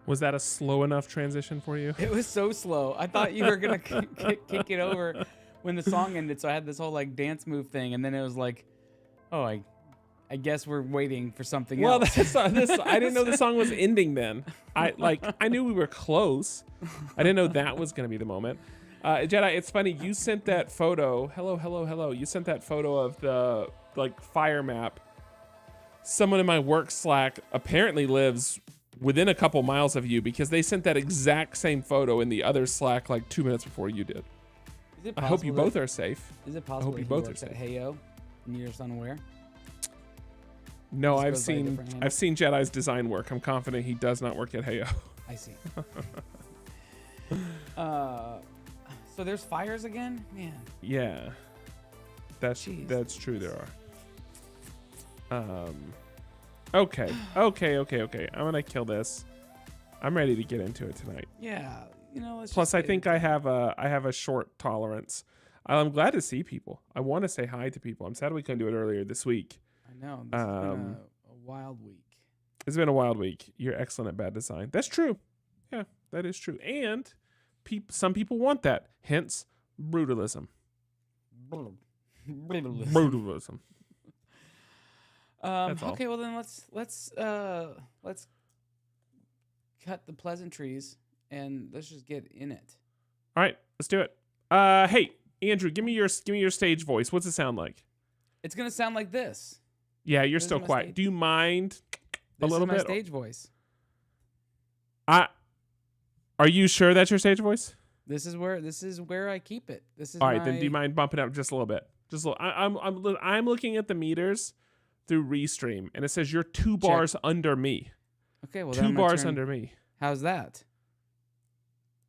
Was that a slow enough transition for you? It was so slow. I thought you were gonna kick it over when the song ended. So I had this whole like dance move thing, and then it was like, oh, I guess we're waiting for something else. Well, I didn't know the song was ending then. I knew we were close. I didn't know that was gonna be the moment. Jedi, it's funny. You sent that photo. Hello. You sent that photo of the like fire map. Someone in my work Slack apparently lives within a couple miles of you because they sent that exact same photo in the other Slack like 2 minutes before you did. I hope you both are safe. Is it possible? I hope you both are safe. At Heyo, and you're just unaware? No, I've seen Jedi's design work. I'm confident he does not work at Heyo. I see. So there's fires again, man. Yeah, that's true. There are. Okay. I'm gonna kill this. I'm ready to get into it tonight. Yeah, let's Plus, I think I have a short tolerance. I'm glad to see people. I want to say hi to people. I'm sad we couldn't do it earlier this week. I know. This has been a wild week. It's been a wild week. You're excellent at bad design. That's true. Yeah, that is true. And some people want that. Hence, brutalism. Brutalism. Okay, well then let's cut the pleasantries and let's just get in it. All right, let's do it. Hey, Andrew, give me your stage voice. What's it sound like? It's gonna sound like this. Yeah, you're still quiet. Do you mind a little bit? This is my stage voice. Are you sure that's your stage voice? This is where I keep it. This is all right. Then do you mind bumping up just a little bit? Just a little. I'm looking at the meters through Restream, and it says you're 2 bars under me. Okay, well, 2 bars under me. How's that?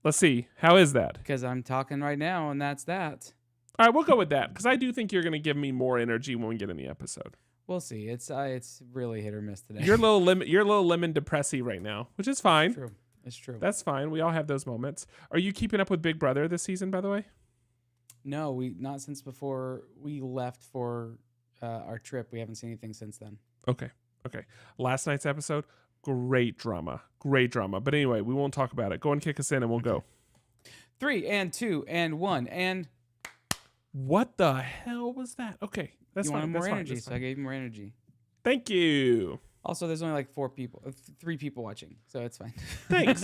Let's see. How is that? Because I'm talking right now, and that's that. All right, we'll go with that because I do think you're going to give me more energy when we get in the episode. We'll see. It's really hit or miss today. You're a little lemon depressy right now, which is fine. True. It's true. That's fine. We all have those moments. Are you keeping up with Big Brother this season, by the way? No, not since before we left for our trip. We haven't seen anything since then. Okay. Last night's episode, great drama. But anyway, we won't talk about it. Go and kick us in and we'll go. 3 and 2 and 1 and. What the hell was that? Okay, that's You fine. wanted more That's fine, energy, that's so I fine. gave you more energy. Thank you. Also, there's only like 3 people watching, so it's fine. Thanks.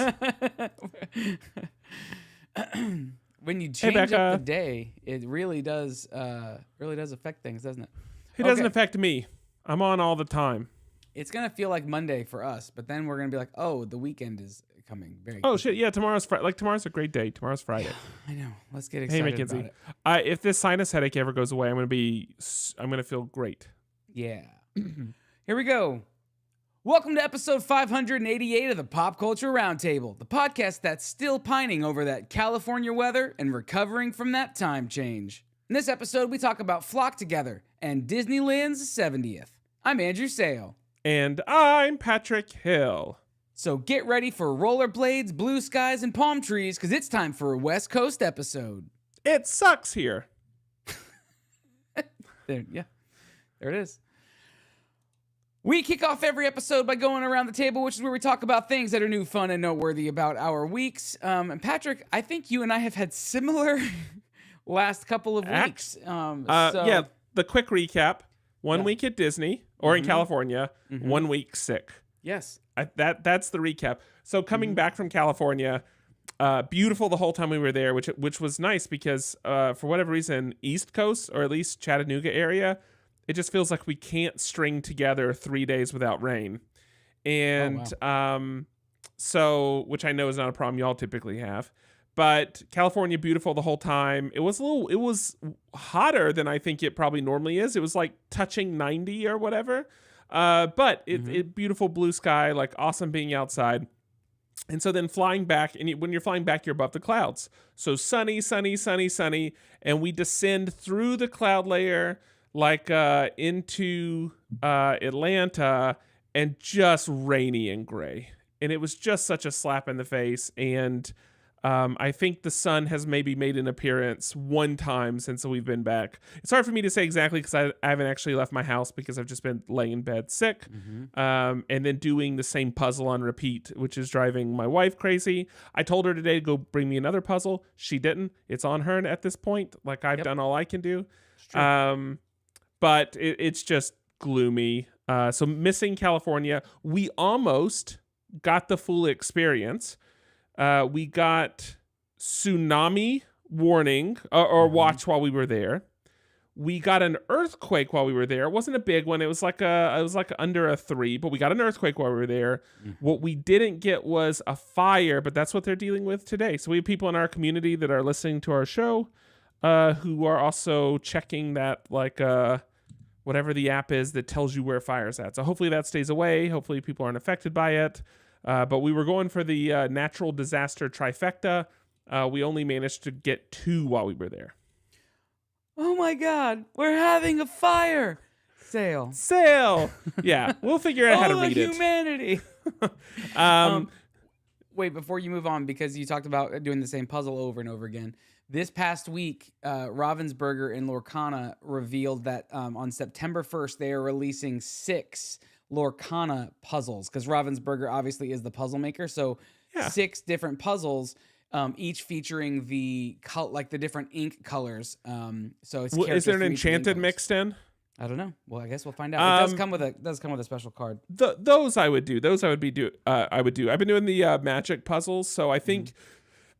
When you change up Becca. the day, it really does affect things, doesn't it? It doesn't Okay. affect me. I'm on all the time. It's gonna feel like Monday for us, but then we're gonna be like, oh, the weekend is coming. Very. Oh quickly. shit! Yeah, tomorrow's Friday. Like tomorrow's a great day. Tomorrow's Friday. I know. Let's get Hey, excited Mackenzie. about it. If this sinus headache ever goes away, I'm gonna feel great. Yeah. Here we go. Welcome to episode 588 of the Pop Culture Roundtable, the podcast that's still pining over that California weather and recovering from that time change. In this episode, we talk about Flock Together and Disneyland's 70th. I'm Andrew Sale. And I'm Patrick Hill. So get ready for rollerblades, blue skies, and palm trees, because it's time for a West Coast episode. It sucks here. There it is. We kick off every episode by going around the table, which is where we talk about things that are new, fun, and noteworthy about our weeks. And Patrick, I think you and I have had similar last couple of weeks. Yeah, the quick recap. 1 week at Disney, or in California, 1 week sick. Yes. That's the recap. So coming back from California, beautiful the whole time we were there, which was nice because for whatever reason, East Coast, or at least Chattanooga area, it just feels like we can't string together 3 days without rain. And so, which I know is not a problem y'all typically have. But California, beautiful the whole time. It was hotter than I think it probably normally is. It was like touching 90 or whatever. But it beautiful blue sky, like awesome being outside. And so then flying back, and when you're flying back, you're above the clouds. So sunny, sunny, sunny, sunny. And we descend through the cloud layer like into Atlanta, and just rainy and gray. And it was just such a slap in the face. And I think the sun has maybe made an appearance one time since we've been back. It's hard for me to say exactly because I haven't actually left my house because I've just been laying in bed sick. And then doing the same puzzle on repeat, which is driving my wife crazy. I told her today to go bring me another puzzle. She didn't. It's on her at this point. Like I've done all I can do. But it's just gloomy. So missing California. We almost got the full experience. We got tsunami warning or watch while we were there. We got an earthquake while we were there. It wasn't a big one. It was like under a 3, but we got an earthquake while we were there. What we didn't get was a fire, but that's what they're dealing with today. So we have people in our community that are listening to our show, who are also checking that whatever the app is that tells you where fire's at. So hopefully that stays away. Hopefully people aren't affected by it. But we were going for the natural disaster trifecta. We only managed to get 2 while we were there. Oh my God, we're having a fire sale. Yeah, we'll figure out how to read it. Humanity. Wait, before you move on, because you talked about doing the same puzzle over and over again. This past week, Ravensburger and Lorcana revealed that on September 1st, they are releasing 6 Lorcana puzzles, because Ravensburger obviously is the puzzle maker. So 6 different puzzles, each featuring the different ink colors. So it's is there an enchanted mixed in? I don't know. Well, I guess we'll find out. It does come with a special card. Those I would do. I would do. I've been doing the magic puzzles, so I think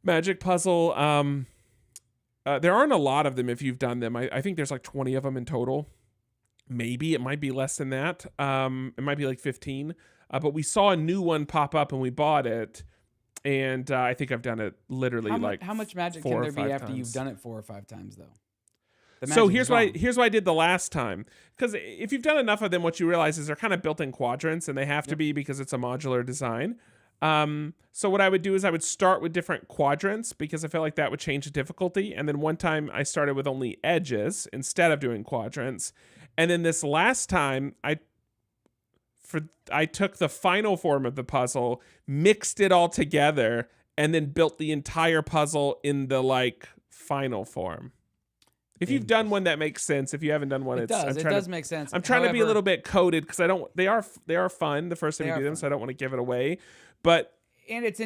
magic puzzle. There aren't a lot of them if you've done them. I think there's like 20 of them in total. Maybe it might be less than that. It might be like 15. But we saw a new one pop up and we bought it. And I think I've done it literally how much magic 4 can or there 5 be after times. you've done it 4 or 5 times though? So here's what I did the last time. Because if you've done enough of them, what you realize is they're kind of built in quadrants, and they have to be because it's a modular design. So what I would do is I would start with different quadrants because I felt like that would change the difficulty. And then one time I started with only edges instead of doing quadrants. And then this last time I took the final form of the puzzle, mixed it all together, and then built the entire puzzle in the final form. If you've done one, that makes sense. If you haven't done one, it does make sense. I'm trying to be a little bit coded because they are fun the first time you do them, so I don't want to give it away. But and it's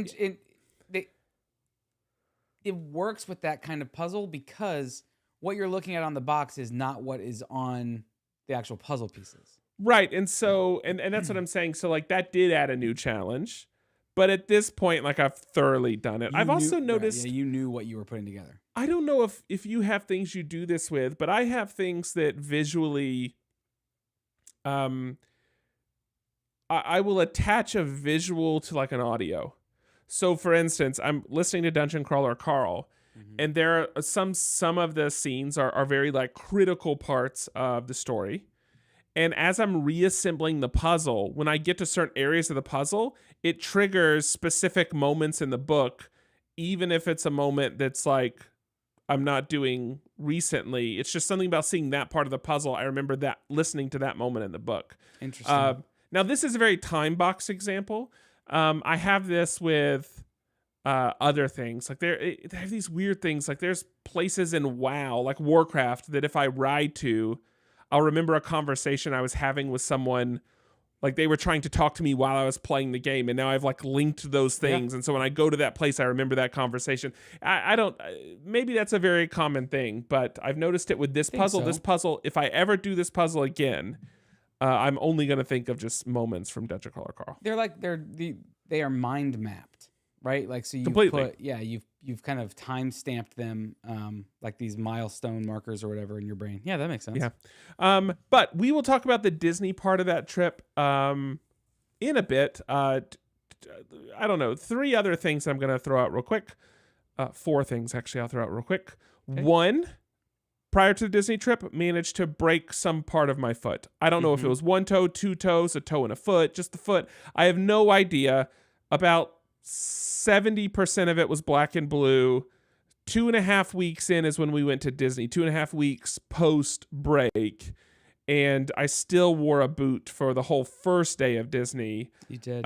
it works with that kind of puzzle because what you're looking at on the box is not what is on the actual puzzle pieces. Right. And so, and that's what I'm saying. So like that did add a new challenge. But at this point, like I've thoroughly done it. I've also noticed. Yeah, you knew what you were putting together. I don't know if you have things you do this with, but I have things that visually, I will attach a visual to like an audio. So for instance, I'm listening to Dungeon Crawler Carl, and there are some of the scenes are very like critical parts of the story. And as I'm reassembling the puzzle, when I get to certain areas of the puzzle, it triggers specific moments in the book, even if it's a moment that's like I'm not doing recently. It's just something about seeing that part of the puzzle. I remember that listening to that moment in the book. Interesting. Now, this is a very time box example. I have this with other things. Like they have these weird things. Like there's places in WoW, like Warcraft, that if I ride to, I'll remember a conversation I was having with someone. Like they were trying to talk to me while I was playing the game, and now I've like linked those things. And so when I go to that place, I remember that conversation. I don't, maybe that's a very common thing, but I've noticed it with this puzzle. So. This puzzle, if I ever do this puzzle again, I'm only going to think of just moments from Dungeon Crawler Carl. They are mind mapped, right? Like, so you completely. You've kind of time stamped them, like these milestone markers or whatever in your brain. Yeah, that makes sense. Yeah. But we will talk about the Disney part of that trip in a bit. I don't know. 3 other things I'm going to throw out real quick. 4 things, actually, I'll throw out real quick. Okay. 1, prior to the Disney trip, managed to break some part of my foot. I don't know if it was 1 toe, 2 toes, a toe and a foot, just the foot. I have no idea. About 70% of it was black and blue. 2.5 weeks in is when we went to Disney. 2.5 weeks post break, and I still wore a boot for the whole first day of Disney. You did,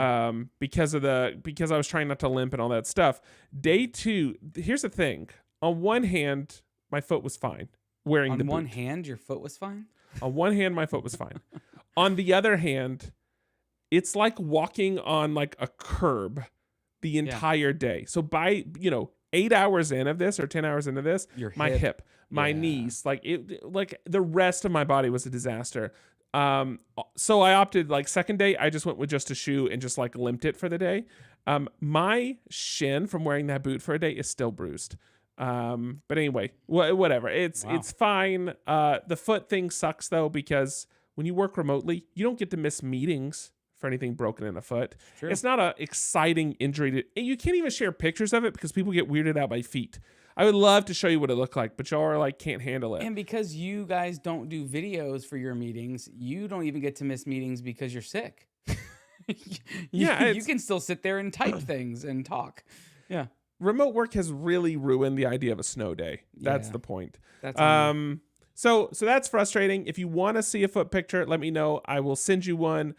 because I was trying not to limp and all that stuff. Day 2. Here's the thing. On one hand, my foot was fine wearing the boot. On one hand, your foot was fine. On one hand, my foot was fine. On the other hand, it's like walking on like a curb the entire day. So by, 8 hours in of this or 10 hours into this, my hip, my knees, like the rest of my body was a disaster. So I opted, like, second day, I just went with just a shoe and just like limped it for the day. My shin from wearing that boot for a day is still bruised. But anyway, whatever. It's fine. The foot thing sucks though, because when you work remotely, you don't get to miss meetings for anything broken in a foot. True. It's not an exciting injury. And you can't even share pictures of it because people get weirded out by feet. I would love to show you what it looked like, but y'all are like, can't handle it. And because you guys don't do videos for your meetings, you don't even get to miss meetings because you're sick. You can still sit there and type things and talk. Yeah. Remote work has really ruined the idea of a snow day. That's the point. That's so that's frustrating. If you want to see a foot picture, let me know. I will send you one.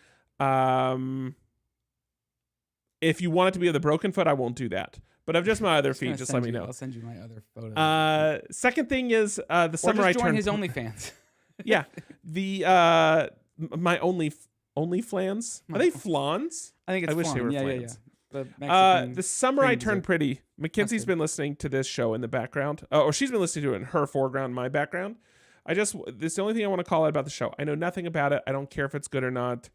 If you want it to be of the broken foot, I won't do that. But of just my other feet, just let me know. I'll send you my other photo. Second thing is the summer I turned. His OnlyFans. Yeah, my only flans. Are they flans? I think it's. I wish they were flans. The summer I turned pretty. Mackenzie's been listening to this show in the background, or she's been listening to it in her foreground, my background. This is the only thing I want to call out about the show. I know nothing about it. I don't care if it's good or not,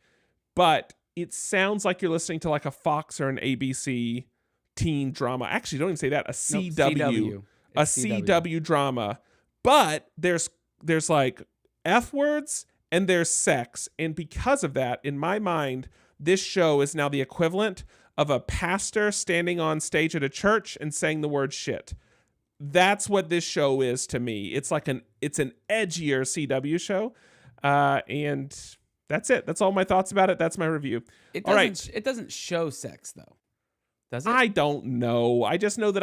but it sounds like you're listening to like a Fox or an ABC teen drama. Actually, don't even say that. A CW. A CW drama. But there's like F words and there's sex. And because of that, in my mind, this show is now the equivalent of a pastor standing on stage at a church and saying the word shit. That's what this show is to me. It's an edgier CW show. And that's it. That's all my thoughts about it. That's my review. It doesn't show sex though. Does it? I don't know. I just know that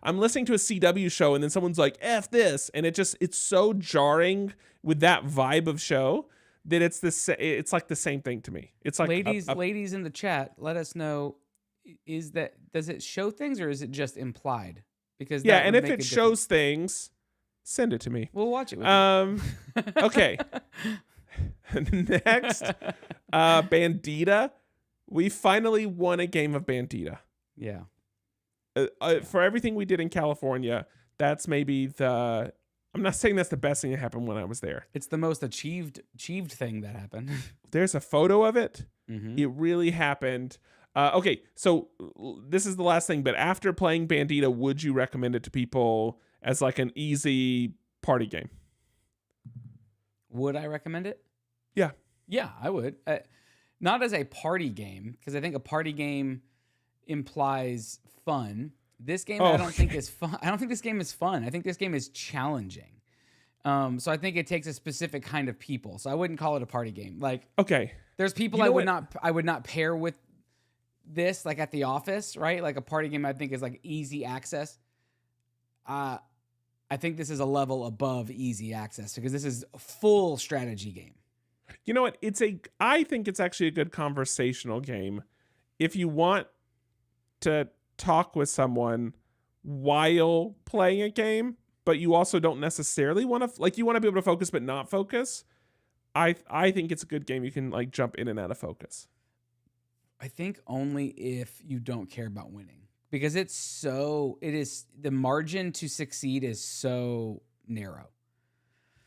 I'm listening to a CW show and then someone's like, F this. And it's so jarring with that vibe of show that it's like the same thing to me. It's like ladies in the chat, let us know, does it show things or is it just implied? Because and if it shows things, send it to me. We'll watch it with you. Okay. Next, Bandita. We finally won a game of Bandita. Yeah. for everything we did in California, that's maybe the. I'm not saying that's the best thing that happened when I was there. It's the most achieved thing that happened. There's a photo of it. Mm-hmm. It really happened. Okay, so this is the last thing, but after playing Bandita, would you recommend it to people as like an easy party game? Would I recommend it? Yeah. Yeah, I would. Not as a party game, because I think a party game implies fun. This game I don't think is fun. I don't think this game is fun. I think this game is challenging. So I think it takes a specific kind of people. So I wouldn't call it a party game. Like, okay, there's people I would not pair with this, like at the office, right? Like a party game I think is like easy access. I think this is a level above easy access because this is a full strategy game. You know what? I think it's actually a good conversational game. If you want to talk with someone while playing a game, but you also don't necessarily want to, like, you want to be able to focus but not focus. I think it's a good game. You can like jump in and out of focus. I think only if you don't care about winning, because it is the margin to succeed is so narrow.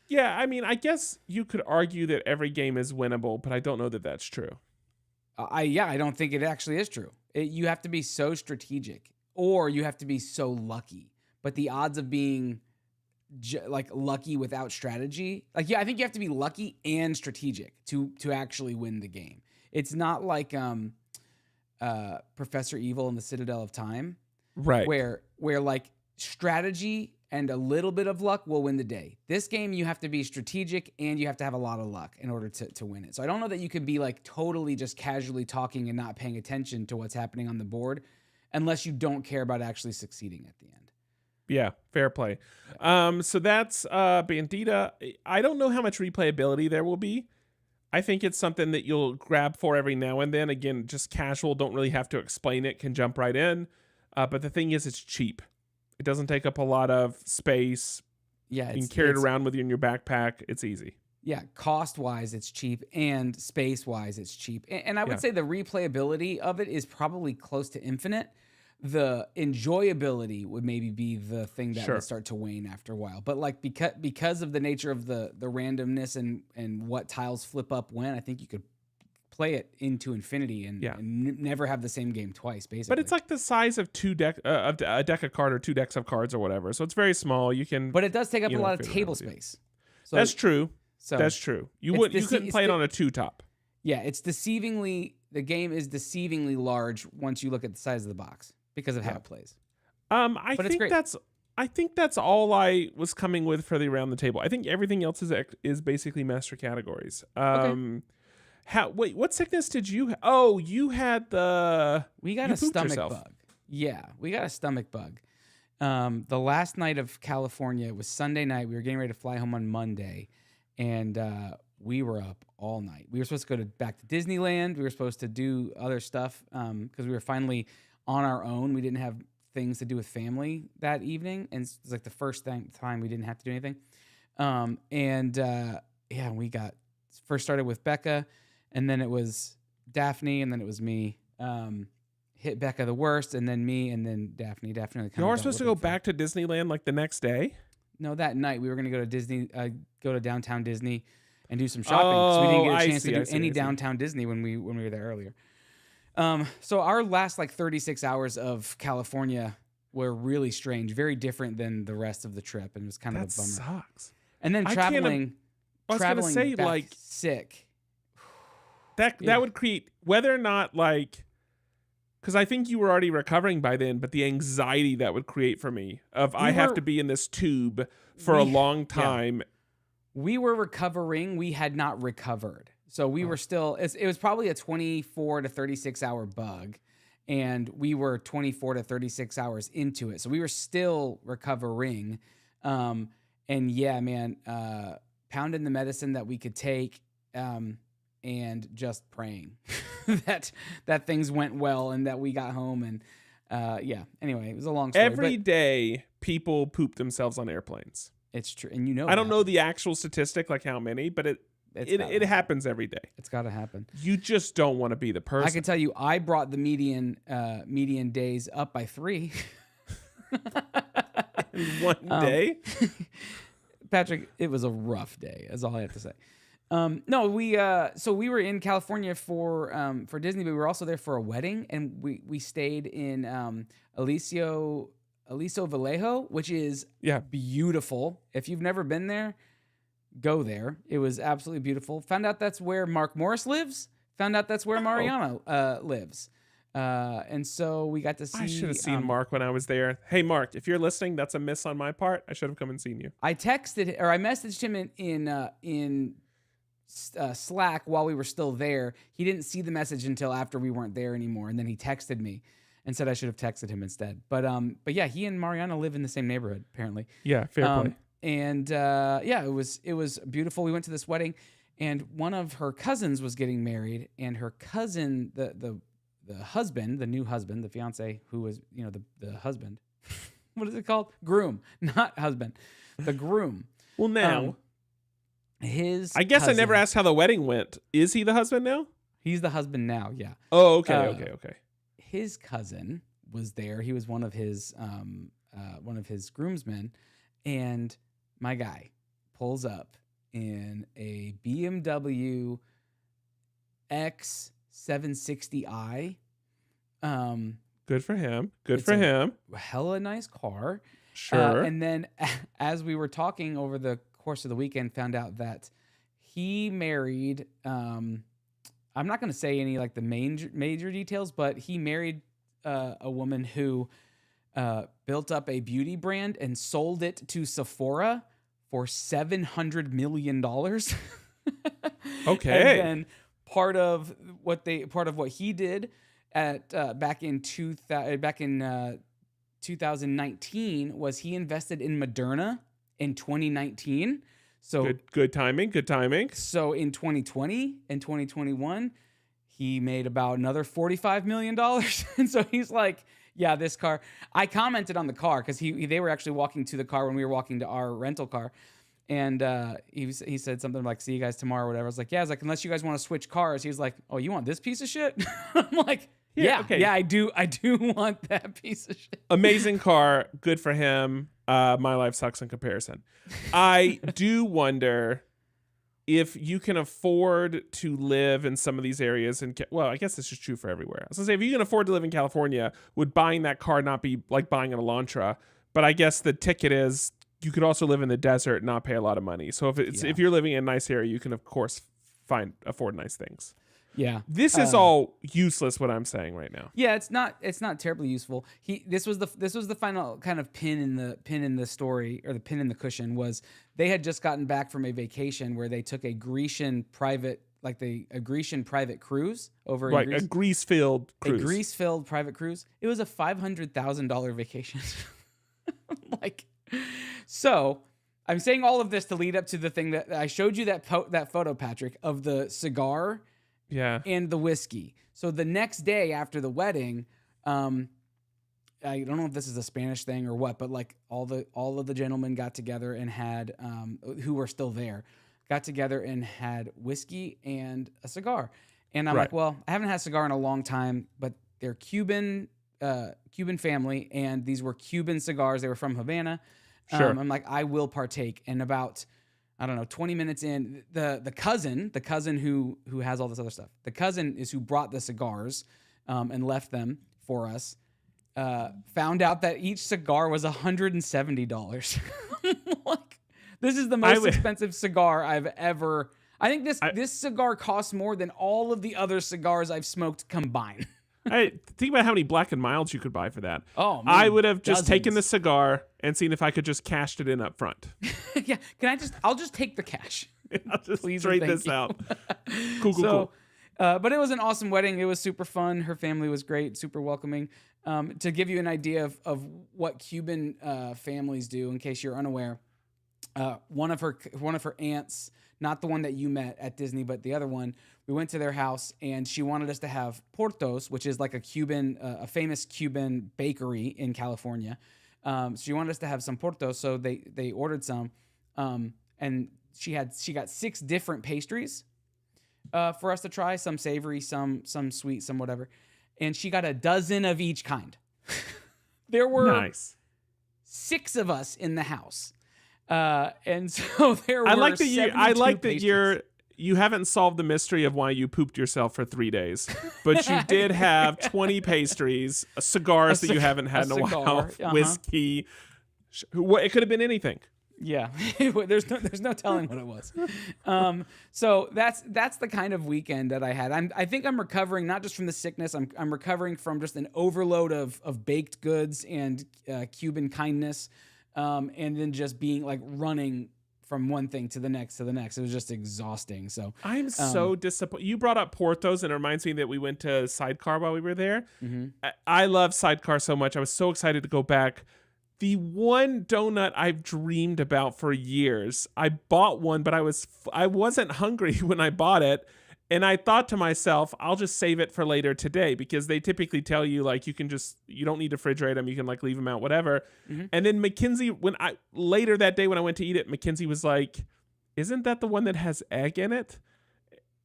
Yeah, I mean, I guess you could argue that every game is winnable, but I don't know that that's true. I don't think it actually is true. You have to be so strategic, or you have to be so lucky. But the odds of being like lucky without strategy, like, yeah, I think you have to be lucky and strategic to actually win the game. It's not like Professor Evil in the Citadel of Time, right? Where like strategy and a little bit of luck will win the day. This game, you have to be strategic and you have to have a lot of luck in order to win it. So I don't know that you could be like totally just casually talking and not paying attention to what's happening on the board unless you don't care about actually succeeding at the end. Yeah, fair play. Yeah. So that's Bandita. I don't know how much replayability there will be. I think it's something that you'll grab for every now and then. Again, just casual, don't really have to explain it, can jump right in. But the thing is, it's cheap. It doesn't take up a lot of space. Yeah, you can carry it around with you in your backpack. It's easy. Yeah, cost-wise, it's cheap, and space-wise, it's cheap. And I would say the replayability of it is probably close to infinite. The enjoyability would maybe be the thing that would start to wane after a while. But like because of the nature of the randomness and what tiles flip up when, I think you could play it into infinity and never have the same game twice, basically. But it's like the size of a deck of cards or 2 decks of cards or whatever. So it's very small. You can, but it does take up a lot of table space. So that's true. That's true. You couldn't play it on a 2-top. Yeah, the game is deceivingly large once you look at the size of the box because of how it plays. I think that's all I was coming with for the around the table. I think everything else is basically master categories. Okay. What sickness did you? Oh, you had we got a stomach bug. Yeah, we got a stomach bug. The last night of California, it was Sunday night. We were getting ready to fly home on Monday, and we were up all night. We were supposed to go back to Disneyland. We were supposed to do other stuff because we were finally on our own. We didn't have things to do with family that evening, and it was like the first time we didn't have to do anything. We got first started with Becca. And then it was Daphne, and then it was me. Hit Becca the worst, and then me, and then Daphne. Daphne. You were supposed to go back to Disneyland like the next day? No, that night we were going to go to Disney, go to downtown Disney, and do some shopping because we didn't get a chance to do any downtown Disney when we were there earlier. So our last like 36 hours of California were really strange, very different than the rest of the trip, and it was kind of a bummer. That sucks. And then traveling back like sick. That would create, whether or not like, because I think you were already recovering by then, but the anxiety that would create for me of I have to be in this tube for a long time. Yeah. We were recovering. We had not recovered. So we were still, it was probably a 24 to 36 hour bug, and we were 24 to 36 hours into it. So we were still recovering. And yeah, man, pounding the medicine that we could take, and just praying that things went well and that we got home. And anyway, it was a long story. Every day people poop themselves on airplanes. It's true. And I don't know the actual statistic, like how many, but it happens every day. It's got to happen. You just don't want to be the person. I can tell you, I brought the median days up by 3. In one day? Patrick, it was a rough day. That's all I have to say. No, so we were in California for Disney, but we were also there for a wedding, and we stayed in Aliso Vallejo, which is beautiful. If you've never been there, go there. It was absolutely beautiful. Found out that's where Mark Morris lives. Found out that's where Mariana lives. And so we got to see. I should have seen Mark when I was there. Hey, Mark, if you're listening, that's a miss on my part. I should have come and seen you. I messaged him in Slack while we were still there. He didn't see the message until after we weren't there anymore, and then he texted me and said I should have texted him instead. But yeah, he and Mariana live in the same neighborhood apparently. Yeah, fair play. And yeah, it was beautiful. We went to this wedding, and one of her cousins was getting married, and her cousin, the husband, the new husband, the fiance, who was the husband. What is it called? Groom, not husband. The groom. Well, now. I guess I never asked how the wedding went. Is he the husband now? He's the husband now, yeah. Oh, okay. His cousin was there. He was one of his groomsmen, and my guy pulls up in a BMW X760i. Good for him. Good for him. Hella nice car. Sure. And then as we were talking over the course of the weekend, found out that he married I'm not going to say any like the major details, but he married a woman who built up a beauty brand and sold it to Sephora for $700 million. Okay. And then part of what he did back in 2019 was he invested in Moderna in 2019. So good timing. So in 2020 and 2021, he made about another $45 million. And so he's like, yeah, this car. I commented on the car because they were actually walking to the car when we were walking to our rental car. And he said something like, see you guys tomorrow or whatever. I was like, yeah. I was like, unless you guys want to switch cars. He was like, oh, you want this piece of shit? I'm like, yeah, okay. Yeah, I do want that piece of shit. Amazing car. Good for him. My life sucks in comparison. I do wonder if you can afford to live in some of these areas. Well, I guess this is true for everywhere. I was going to say, if you can afford to live in California, would buying that car not be like buying an Elantra? But I guess the ticket is you could also live in the desert and not pay a lot of money. So if you're living in a nice area, you can, of course, afford nice things. Yeah. This is all useless what I'm saying right now. Yeah, it's not terribly useful. This was the final kind of pin in the story, or the pin in the cushion, was they had just gotten back from a vacation where they took a Grecian private cruise over in Greece. A grease-filled cruise. A grease-filled private cruise. It was a $500,000 vacation. So I'm saying all of this to lead up to the thing that I showed you, that photo, Patrick, of the cigar. Yeah. And the whiskey. So the next day after the wedding, I don't know if this is a Spanish thing or what, but like all of the gentlemen got together and had, who were still there, got together and had whiskey and a cigar. And I'm like, well, I haven't had a cigar in a long time, but they're Cuban family, and these were Cuban cigars. They were from Havana. Sure. I'm like, I will partake. And about, I don't know, 20 minutes in, the cousin who has all this other stuff, the cousin is who brought the cigars and left them for us, found out that each cigar was $170. Like, this is the most expensive cigar I've ever. I think this cigar costs more than all of the other cigars I've smoked combined. I think about how many Black and Milds you could buy for that. Oh, man, I would have just taken the cigar and seen if I could just cash it in up front. Yeah, I'll just take the cash. I'll just trade this out. Cool. But it was an awesome wedding. It was super fun. Her family was great, super welcoming. To give you an idea of what Cuban families do, in case you're unaware, one of her aunts, not the one that you met at Disney, but the other one, we went to their house, and she wanted us to have Portos, which is like a famous Cuban bakery in California. So she wanted us to have some Portos, so they ordered some, and she got 6 different pastries for us to try, some savory, some sweet, some whatever, and she got a dozen of each kind. There were nice. 6 of us in the house. And so there were I like that pastries. you haven't solved the mystery of why you pooped yourself for 3 days, but you did have 20 pastries, cigars that you haven't had in a while, whiskey. It could have been anything. Yeah, there's no telling what it was. So that's the kind of weekend that I had. I think I'm recovering not just from the sickness. I'm recovering from just an overload of baked goods and Cuban kindness, and then just being like running from one thing to the next. It was just exhausting. So I'm so disappointed. You brought up Porto's, and it reminds me that we went to Sidecar while we were there. Mm-hmm. I love Sidecar so much. I was so excited to go back. The one donut I've dreamed about for years. I bought one, but I wasn't hungry when I bought it. And I thought to myself, I'll just save it for later today, because they typically tell you like you don't need to refrigerate them. You can like leave them out, whatever. Mm-hmm. And then Mackenzie, later that day when I went to eat it, Mackenzie was like, "Isn't that the one that has egg in it?"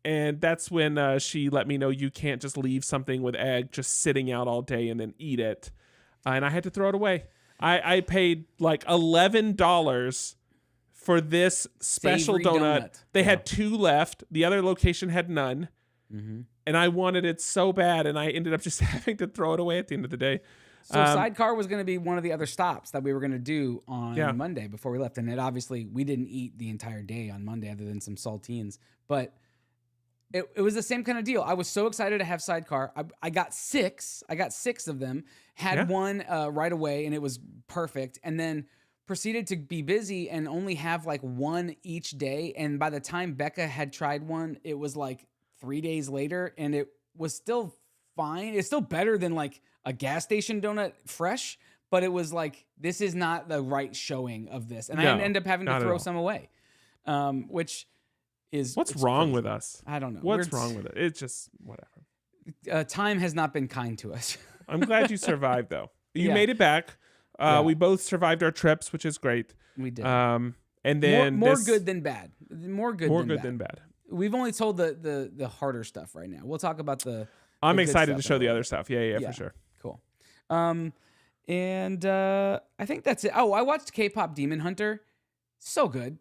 And that's when she let me know you can't just leave something with egg just sitting out all day and then eat it. And I had to throw it away. I paid like $11 for this special donut. They had 2 left. The other location had none. Mm-hmm. And I wanted it so bad, and I ended up just having to throw it away at the end of the day. So Sidecar was going to be one of the other stops that we were going to do on Monday before we left. And we didn't eat the entire day on Monday other than some saltines. But it was the same kind of deal. I was so excited to have Sidecar. I got 6. I got 6 of them. Had one right away, and it was perfect. And then proceeded to be busy and only have like one each day. And by the time Becca had tried one, it was like 3 days later, and it was still fine. It's still better than like a gas station donut fresh, but it was like, this is not the right showing of this. And I ended up having to throw some away, which is... What's wrong with us? I don't know. What's wrong with it? It's just whatever. Time has not been kind to us. I'm glad you survived, though. You made it back. We both survived our trips, which is great. We did. And then more good than bad. More good than bad. We've only told the harder stuff right now. We'll talk about the... I'm excited to show the other stuff. Yeah, for sure. Cool. And I think that's it. Oh, I watched K-pop Demon Hunter. So good.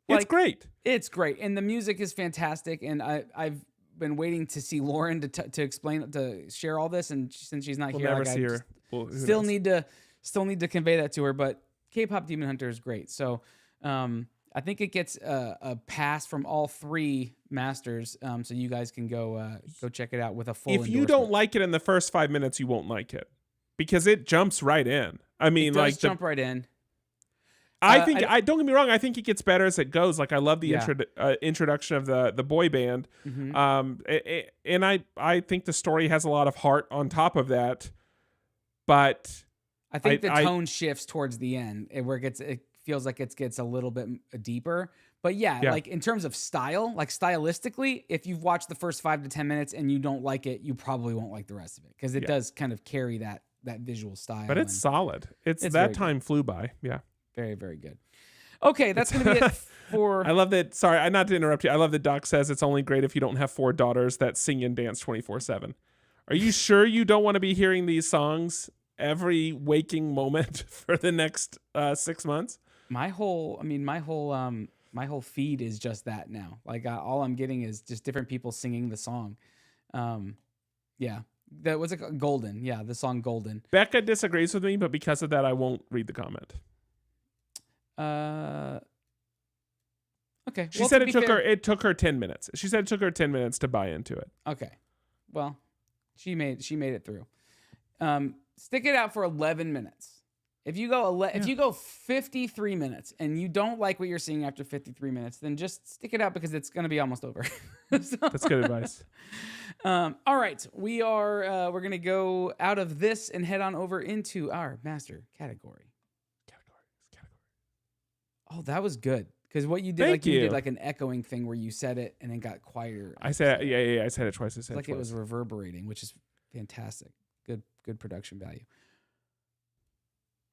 It's great. It's great, and the music is fantastic. And I've been waiting to see Lauren to explain, to share all this, and since she's not we'll here, never see her. Still need to convey that to her. But K-pop Demon Hunter is great. So I think it gets a pass from all 3 masters, so you guys can go check it out with a full. If you don't like it in the first 5 minutes, you won't like it, because it jumps right in. I mean, jump right in. I think don't get me wrong. I think it gets better as it goes. Like I love the introduction of the boy band, and I think the story has a lot of heart on top of that. But I think the tone shifts towards the end, where it feels like it gets a little bit deeper. But like in terms of style, like stylistically, if you've watched the first 5 to 10 minutes and you don't like it, you probably won't like the rest of it, because it does kind of carry that visual style. But it's solid. It's that time flew by. Yeah. Very, very good. Okay, that's going to be it for... I love that. Sorry, not to interrupt you. I love that Doc says it's only great if you don't have 4 daughters that sing and dance 24/7. Are you sure you don't want to be hearing these songs every waking moment for the next 6 months? My whole feed is just that now. Like all I'm getting is just different people singing the song. That was Golden. Yeah, the song Golden. Becca disagrees with me, but because of that, I won't read the comment. Okay. She said it took her 10 minutes. She said it took her 10 minutes to buy into it. Okay. Well, she made it through. Stick it out for 11 minutes. If you go 53 minutes and you don't like what you're seeing after 53 minutes, then just stick it out, because it's going to be almost over. That's good advice. All right. We're going to go out of this and head on over into our master category. Oh, that was good. Because what you did, you did like an echoing thing where you said it and then got quieter. I said, I said it twice. It was reverberating, which is fantastic. Good production value.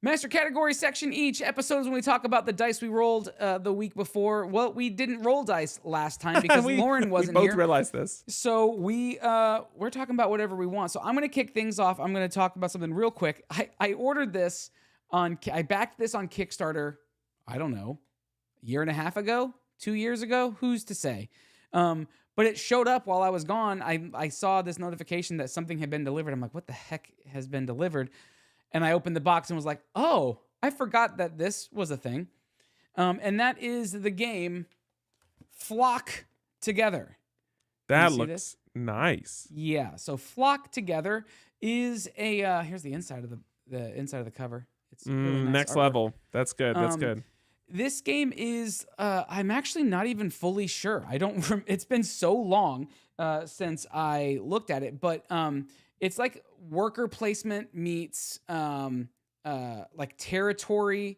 Master category section each. Episodes when we talk about the dice we rolled the week before. Well, we didn't roll dice last time because Lauren wasn't here. We both realized this. So we're talking about whatever we want. So I'm going to kick things off. I'm going to talk about something real quick. I ordered this I backed this on Kickstarter, I don't know, a year and a half ago, 2 years ago, who's to say? But it showed up while I was gone. I saw this notification that something had been delivered. I'm like, what the heck has been delivered? And I opened the box and was like, oh, I forgot that this was a thing. And that is the game Flock Together. That looks nice. Yeah. So Flock Together is a here's the inside of the inside of the cover. It's really nice next artwork. level. That's good. That's good. This game is I'm actually not even fully sure. I don't it's been so long since I looked at it, but it's like worker placement meets like territory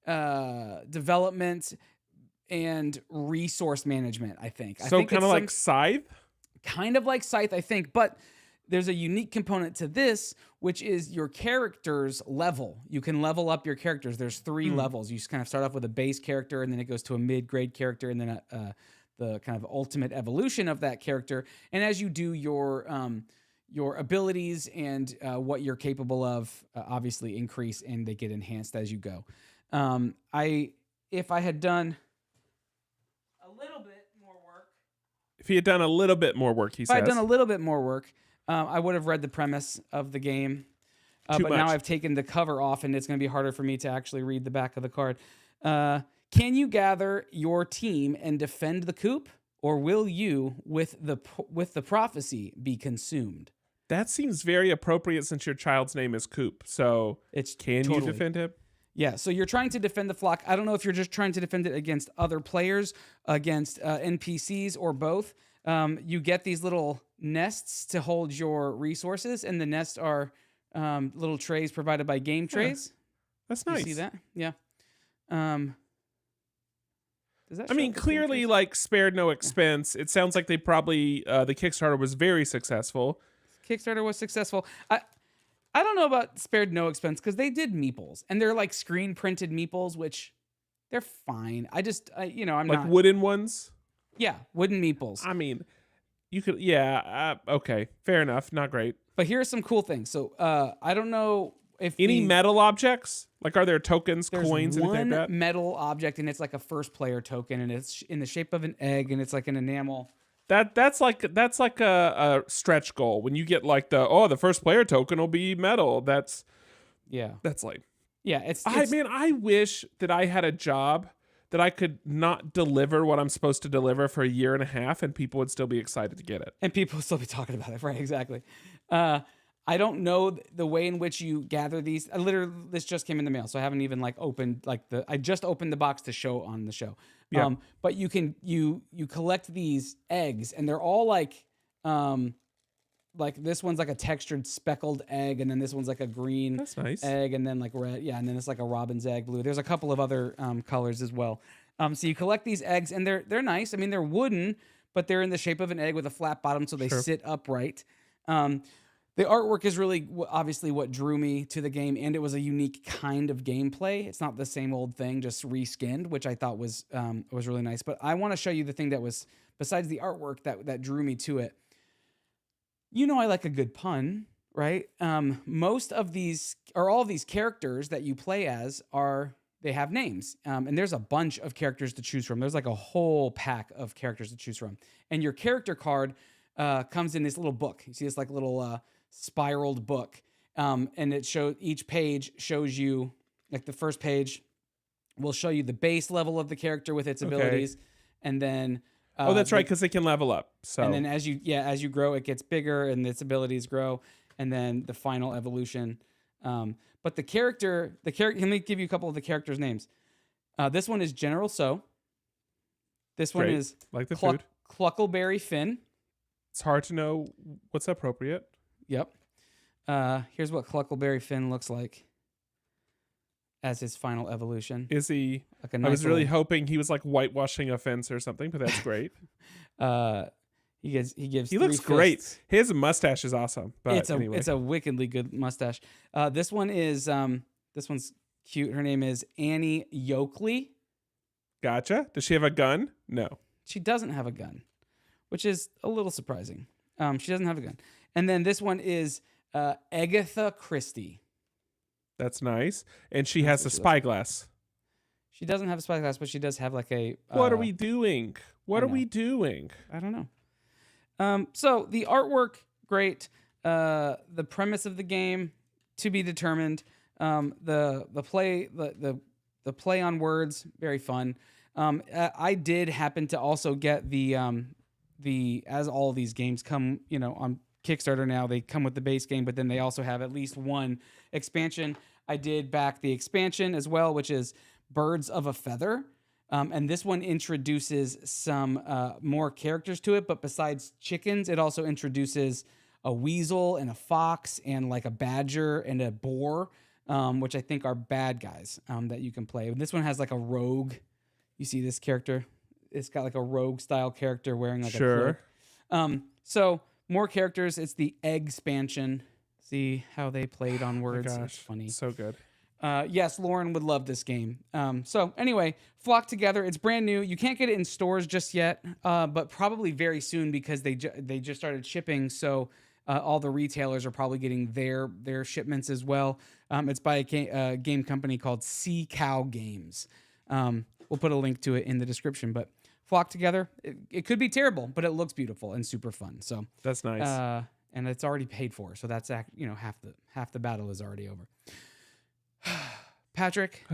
development and resource management, I think. So kind of like Scythe? Kind of like Scythe, I think, but there's a unique component to this, which is your character's level. You can level up your characters. There's 3 levels. You just kind of start off with a base character, and then it goes to a mid-grade character, and then the kind of ultimate evolution of that character. And as you do your abilities and what you're capable of, obviously increase, and they get enhanced as you go. If I had done a little bit more work. If he had done a little bit more work, he says. If I had done a little bit more work, I would have read the premise of the game. But now I've taken the cover off, and it's going to be harder for me to actually read the back of the card. Can you gather your team and defend the coop, or will you, with the prophecy, be consumed? That seems very appropriate since your child's name is Coop. So can you defend him? Yeah, so you're trying to defend the flock. I don't know if you're just trying to defend it against other players, against NPCs, or both. You get these little nests to hold your resources, and the nests are little trays provided by game trays. That's nice. You see that? Yeah. I mean, clearly, like, spared no expense. It sounds like they probably, the Kickstarter was very successful. Kickstarter was successful. I don't know about spared no expense, because they did meeples, and they're like screen printed meeples, which they're fine. I'm like not wooden ones. Yeah, wooden meeples. I mean, you could, okay, fair enough. Not great. But here are some cool things. So I don't know if any metal objects. Like, are there tokens, there's coins, anything like that? one metal object, and it's like a first player token, and it's in the shape of an egg, and it's like an enamel. That's like a stretch goal. When you get like the first player token will be metal. That's like, it's I wish that I had a job that I could not deliver what I'm supposed to deliver for a year and a half, and people would still be excited to get it. And people would still be talking about it, right? Exactly. I don't know the way in which you gather these. Literally, this just came in the mail, so I haven't even opened I just opened the box to show on the show. Yeah. But you can you collect these eggs, and they're all like this one's like a textured speckled egg, and then this one's like a green That's nice. egg, and then like red, and then it's like a robin's egg blue. There's a couple of other colors as well. So you collect these eggs, and they're nice. I mean, they're wooden, but they're in the shape of an egg with a flat bottom, so they sit upright. The artwork is really obviously what drew me to the game, and it was a unique kind of gameplay. It's not the same old thing, just reskinned, which I thought was really nice. But I want to show you the thing that was, besides the artwork, that drew me to it. I like a good pun, right? Most of these, or all of these characters that you play as they have names. And there's a bunch of characters to choose from. There's like a whole pack of characters to choose from. And your character card comes in this little book. You see this like little spiraled book. And each page shows you, like the first page will show you the base level of the character with its abilities. And then that's right, because they can level up. So and then as you grow, it gets bigger and its abilities grow, and then the final evolution. But the character. Let me give you a couple of the characters' names. This one is General So. This one is like the food. Cluckleberry Finn. It's hard to know what's appropriate. Yep. Here's what Cluckleberry Finn looks like as his final evolution. Is he? Like a nice I was really hoping he was like whitewashing a fence or something, but that's great. He gives. He looks great. His mustache is awesome. But it's a wickedly good mustache. This one's cute. Her name is Annie Yoakley. Gotcha. Does she have a gun? No. She doesn't have a gun, which is a little surprising. She doesn't have a gun. And then this one is Agatha Christie. That's nice. And she That's has what a she looks like. spyglass. She doesn't have a spyglass, but she does have like a. What are we doing? What I are know. we doing? I don't know. So the artwork, great. The premise of the game to be determined. The play on words, very fun. I did happen to also get the as all these games come, on Kickstarter now, they come with the base game, but then they also have at least one expansion. I did back the expansion as well, which is Birds of a Feather. And this one introduces some more characters to it, but besides chickens, it also introduces a weasel and a fox and like a badger and a boar, which I think are bad guys that you can play. And this one has like a rogue. You see this character? It's got like a rogue style character wearing like a cloak. So more characters. It's the egg expansion. See how they played on words. Oh my gosh, it's funny. so good. Yes, Lauren would love this game. So anyway, Flock Together. It's brand new. You can't get it in stores just yet, but probably very soon because they just started shipping. So all the retailers are probably getting their shipments as well. It's by a game company called Sea Cow Games. We'll put a link to it in the description. But Flock Together, it could be terrible, but it looks beautiful and super fun. So that's nice. And it's already paid for, so that's half the battle is already over. Patrick,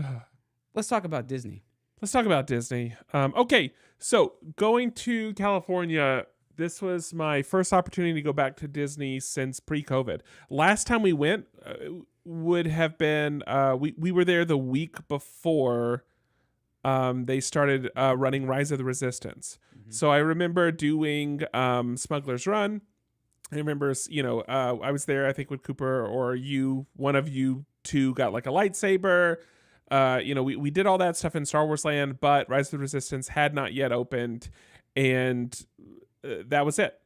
let's talk about Disney. Let's talk about Disney. Okay, so going to California, this was my first opportunity to go back to Disney since pre-COVID. Last time we went would have been we were there the week before they started running Rise of the Resistance. Mm-hmm. So I remember doing Smuggler's Run. I remember, I was there, I think, with Cooper or one of you two got like a lightsaber. We did all that stuff in Star Wars Land, but Rise of the Resistance had not yet opened, and that was it.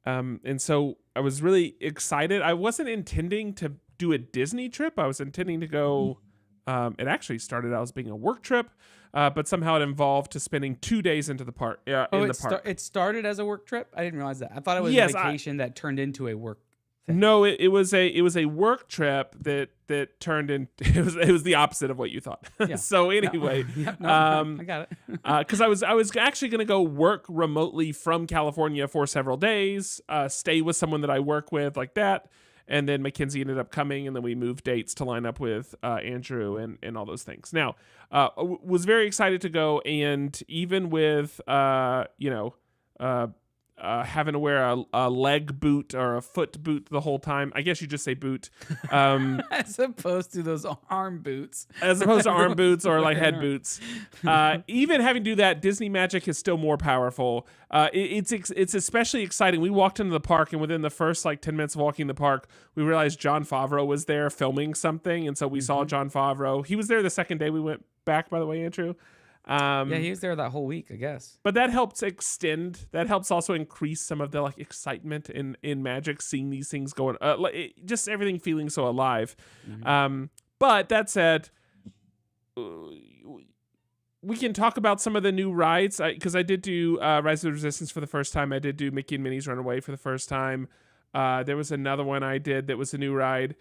And so I was really excited. I wasn't intending to do a Disney trip. I was intending to go. It actually started out as being a work trip, but somehow it involved to spending 2 days into the park. It started as a work trip. I didn't realize that. I thought it was a vacation that turned into a work thing. No, it was a work trip that turned into it was the opposite of what you thought. Yeah. So anyway, I got it. Because I was actually going to go work remotely from California for several days, stay with someone that I work with like that. And then Mackenzie ended up coming, and then we moved dates to line up with Andrew and all those things. Now, was very excited to go, and even with having to wear a leg boot or a foot boot the whole time. I guess you just say boot. As opposed to those arm boots. As opposed to arm boots or like head boots. Even having to do that, Disney magic is still more powerful. It's especially exciting. We walked into the park, and within the first 10 minutes of walking in the park, we realized Jon Favreau was there filming something. And so we saw Jon Favreau. He was there the second day we went back, by the way, Andrew. Yeah, he was there that whole week, I guess. But that helps that helps also increase some of the excitement in magic, seeing these things going, just everything feeling so alive. Mm-hmm. But that said, we can talk about some of the new rides, because I did do Rise of the Resistance for the first time. I did do Mickey and Minnie's Runaway for the first time. There was another one I did that was a new ride.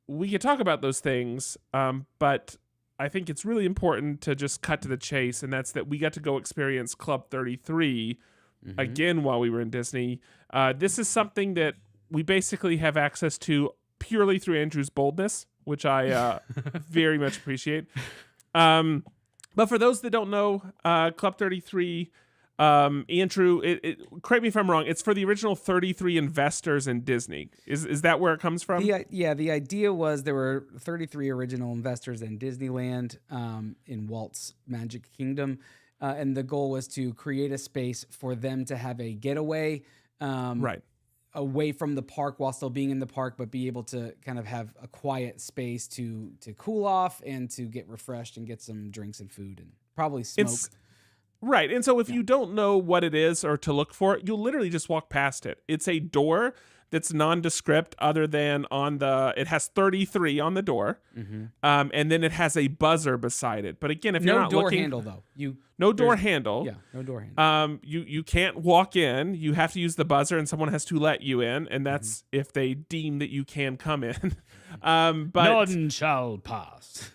We could talk about those things, but I think it's really important to just cut to the chase, and that's that we got to go experience Club 33 again while we were in Disney. This is something that we basically have access to purely through Andrew's boldness, which I very much appreciate. But for those that don't know, Club 33, Andrew, correct me if I'm wrong, it's for the original 33 investors in Disney. Is that where it comes from? The idea was there were 33 original investors in Disneyland, in Walt's Magic Kingdom, and the goal was to create a space for them to have a getaway away from the park while still being in the park, but be able to kind of have a quiet space to cool off and to get refreshed and get some drinks and food and probably smoke. Right. And so if you don't know what it is or to look for it, you'll literally just walk past it. It's a door that's nondescript other than it has 33 on the door. And then it has a buzzer beside it. But again, if you're not door looking, handle though. no door handle. Yeah, no door handle. You can't walk in. You have to use the buzzer, and someone has to let you in, and that's if they deem that you can come in. But None shall pass.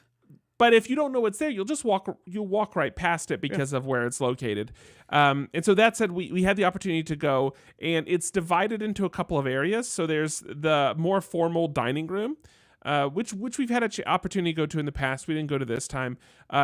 But if you don't know what's there, you'll walk right past it because of where it's located. And so that said, we had the opportunity to go, and it's divided into a couple of areas. So there's the more formal dining room, which we've had an opportunity to go to in the past. We didn't go to this time.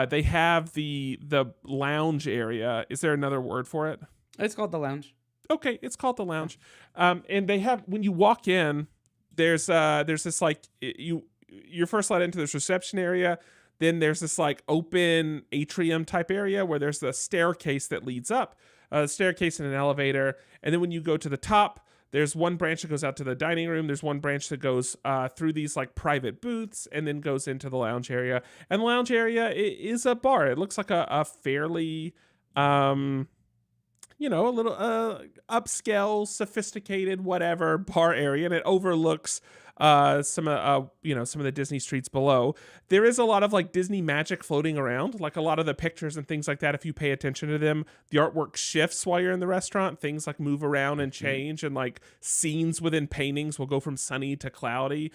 They have the lounge area. Is there another word for it? It's called the lounge. Okay, it's called the lounge. And they have, when you walk in, there's this like you're first let into this reception area. Then there's this like open atrium type area where there's the staircase that leads up, a staircase and an elevator. And then when you go to the top, there's one branch that goes out to the dining room. There's one branch that goes through these like private booths and then goes into the lounge area. And the lounge area is a bar. It looks like a fairly, a little upscale, sophisticated, whatever bar area. And it overlooks some of the Disney streets below. There is a lot of like Disney magic floating around, like a lot of the pictures and things like that. If you pay attention to them, the artwork shifts while you're in the restaurant. Things like move around and change, and like scenes within paintings will go from sunny to cloudy.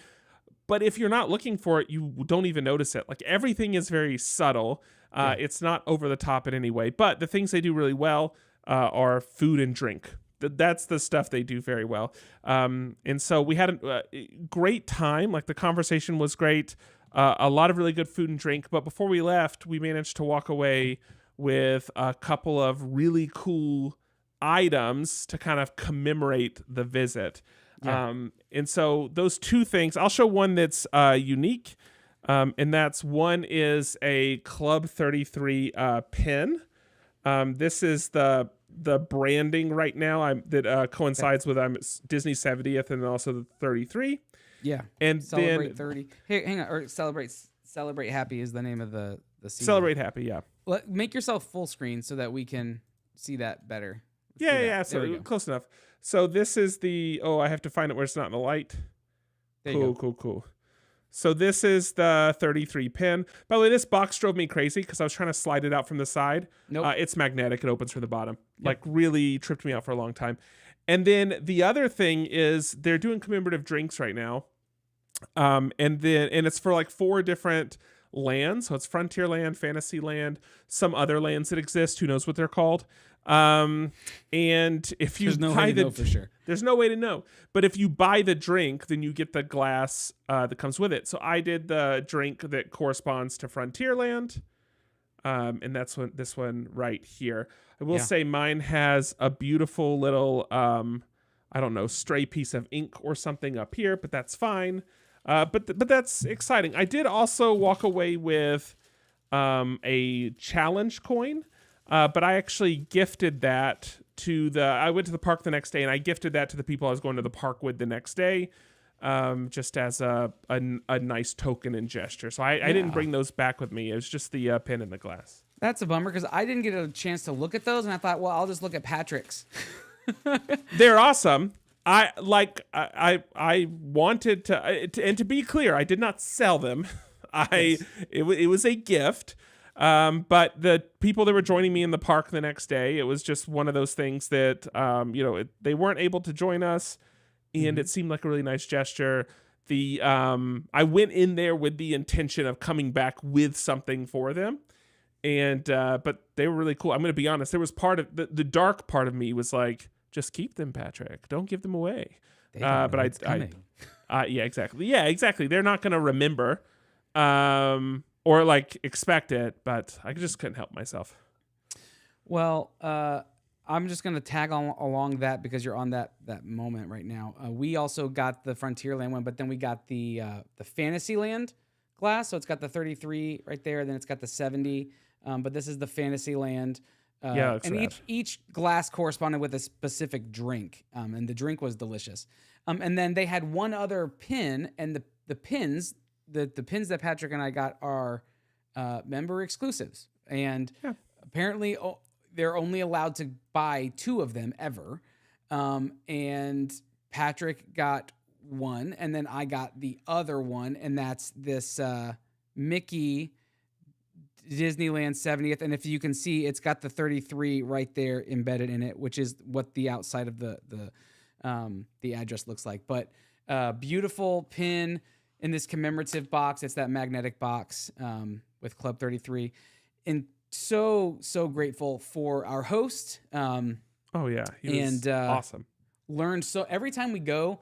But if you're not looking for it, you don't even notice it. Like everything is very subtle. It's not over the top in any way. But the things they do really well are food and drink. That's the stuff they do very well. And so we had a great time. Like the conversation was great. A lot of really good food and drink. But before we left, we managed to walk away with a couple of really cool items to kind of commemorate the visit. Yeah. And so those two things, I'll show one that's unique. And that's one is a Club 33 pin. This is the branding right now that coincides with Disney's 70th and also the 33. Yeah. And celebrate then 30. Hey, hang on. Or celebrate happy is the name of the season. Celebrate happy, yeah. Make yourself full screen so that we can see that better. Yeah. So close enough. So this is I have to find it where it's not in the light. Cool. So this is the 33 pin. By the way, this box drove me crazy because I was trying to slide it out from the side. Nope. It's magnetic. It opens from the bottom. Yep. Like really tripped me out for a long time. And then the other thing is they're doing commemorative drinks right now. And it's for like 4 different lands. So it's Frontierland, Fantasyland, some other lands that exist. Who knows what they're called? And if you there's no way to know for sure. There's no way to know. But if you buy the drink, then you get the glass that comes with it. So I did the drink that corresponds to Frontierland. And that's this one right here. I will say mine has a beautiful little, stray piece of ink or something up here, but that's fine. But that's exciting. I did also walk away with a challenge coin. But I actually gifted that I went to the park the next day and I gifted that to the people I was going to the park with the next day, just as a nice token and gesture. So I didn't bring those back with me. It was just the pin in the glass. That's a bummer because I didn't get a chance to look at those and I thought, well, I'll just look at Patrick's. They're awesome. I wanted to, and to be clear, I did not sell them. It was a gift. But the people that were joining me in the park the next day, it was just one of those things that, they weren't able to join us, and it seemed like a really nice gesture. I went in there with the intention of coming back with something for them, and but they were really cool. I'm going to be honest. There was part of the dark part of me was like, just keep them, Patrick. Don't give them away. Yeah, exactly. Yeah, exactly. They're not going to remember. Or like expect it, but I just couldn't help myself. Well, I'm just gonna tag along that because you're on that moment right now. We also got the Frontierland one, but then we got the Fantasyland glass. So it's got the 33 right there, then it's got the 70. But this is the Fantasyland. And each glass corresponded with a specific drink, and the drink was delicious. And then they had one other pin, and the pins. The pins that Patrick and I got are member exclusives. And apparently they're only allowed to buy 2 of them ever. And Patrick got one, and then I got the other one, and that's this Mickey Disneyland 70th. And if you can see, it's got the 33 right there embedded in it, which is what the outside of the address looks like. But beautiful pin in this commemorative box. It's that magnetic box with Club 33. And so grateful for our host. Oh yeah, he was awesome. Learned so every time we go,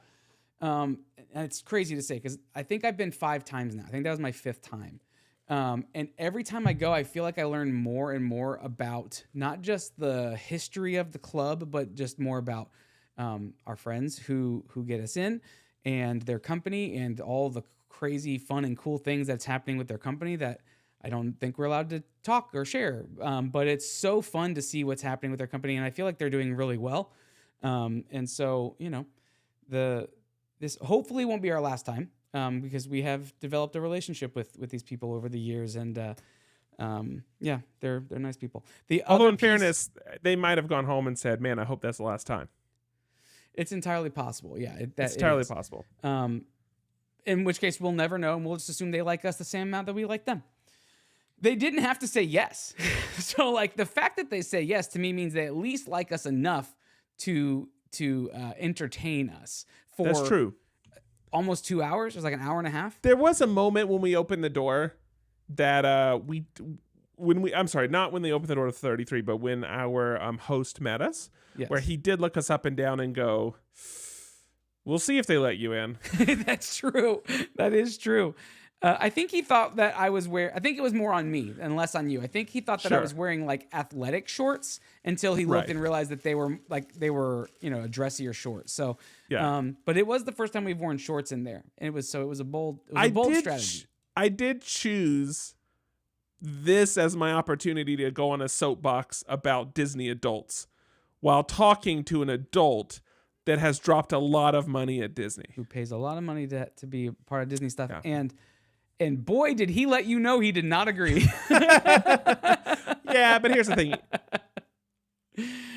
and it's crazy to say because I think I've been 5 times now. I think that was my 5th time. And every time I go, I feel like I learn more and more about not just the history of the club, but just more about our friends who get us in and their company and all the crazy fun and cool things that's happening with their company that I don't think we're allowed to talk or share. But it's so fun to see what's happening with their company. And I feel like they're doing really well. And so, this hopefully won't be our last time. Because we have developed a relationship with these people over the years, and they're nice people. Although in fairness, they might have gone home and said, "Man, I hope that's the last time." It's entirely possible. Yeah, it's entirely possible. In which case, we'll never know, and we'll just assume they like us the same amount that we like them. They didn't have to say yes, so like the fact that they say yes to me means they at least like us enough to entertain us. That's true. Almost 2 hours. It was like an hour and a half. There was a moment when we opened the door that I'm sorry, not when they opened the door to 33, but when our host met us, where he did look us up and down and go, "We'll see if they let you in." That's true. That is true. I think he thought that I think it was more on me and less on you. I think he thought that I was wearing like athletic shorts until he looked and realized that they were a dressier short. So, but it was the first time we've worn shorts in there. And it was a bold strategy. I did choose this as my opportunity to go on a soapbox about Disney adults while talking to an adult that has dropped a lot of money at Disney. Who pays a lot of money to be part of Disney stuff. Yeah. And boy, did he let you know he did not agree. Yeah, but here's the thing.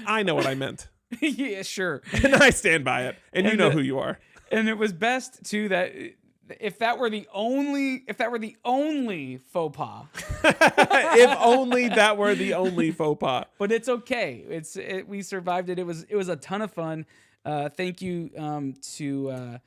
I know what I meant. Yeah, sure. And I stand by it. And you know who you are. And it was best, too, that if that were the only faux pas. If only that were the only faux pas. But it's okay. We survived it. It was a ton of fun. Thank you to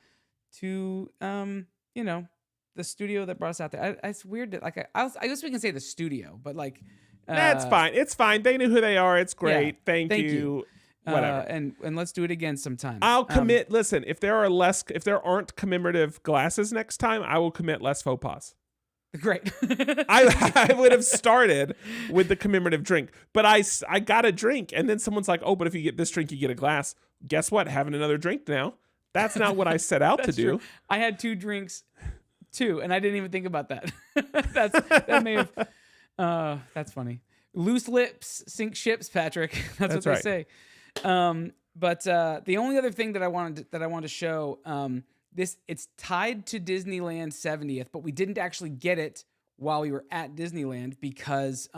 the studio that brought us out there. It's weird that I guess we can say the studio, but like that's fine. It's fine. They knew who they are. It's great. Yeah, thank you. Whatever. And let's do it again sometime. I'll commit. Listen, if there aren't commemorative glasses next time, I will commit less faux pas. Great. I would have started with the commemorative drink, but I got a drink, and then someone's like, "Oh, but if you get this drink, you get a glass." Guess what? Having another drink now. That's not what I set out to do. True. I had 2 drinks too, and I didn't even think about that. That may have. That's funny. Loose lips sink ships, Patrick. That's what they say. But the only other thing that I wanted to show, it's tied to Disneyland 70th, but we didn't actually get it while we were at Disneyland because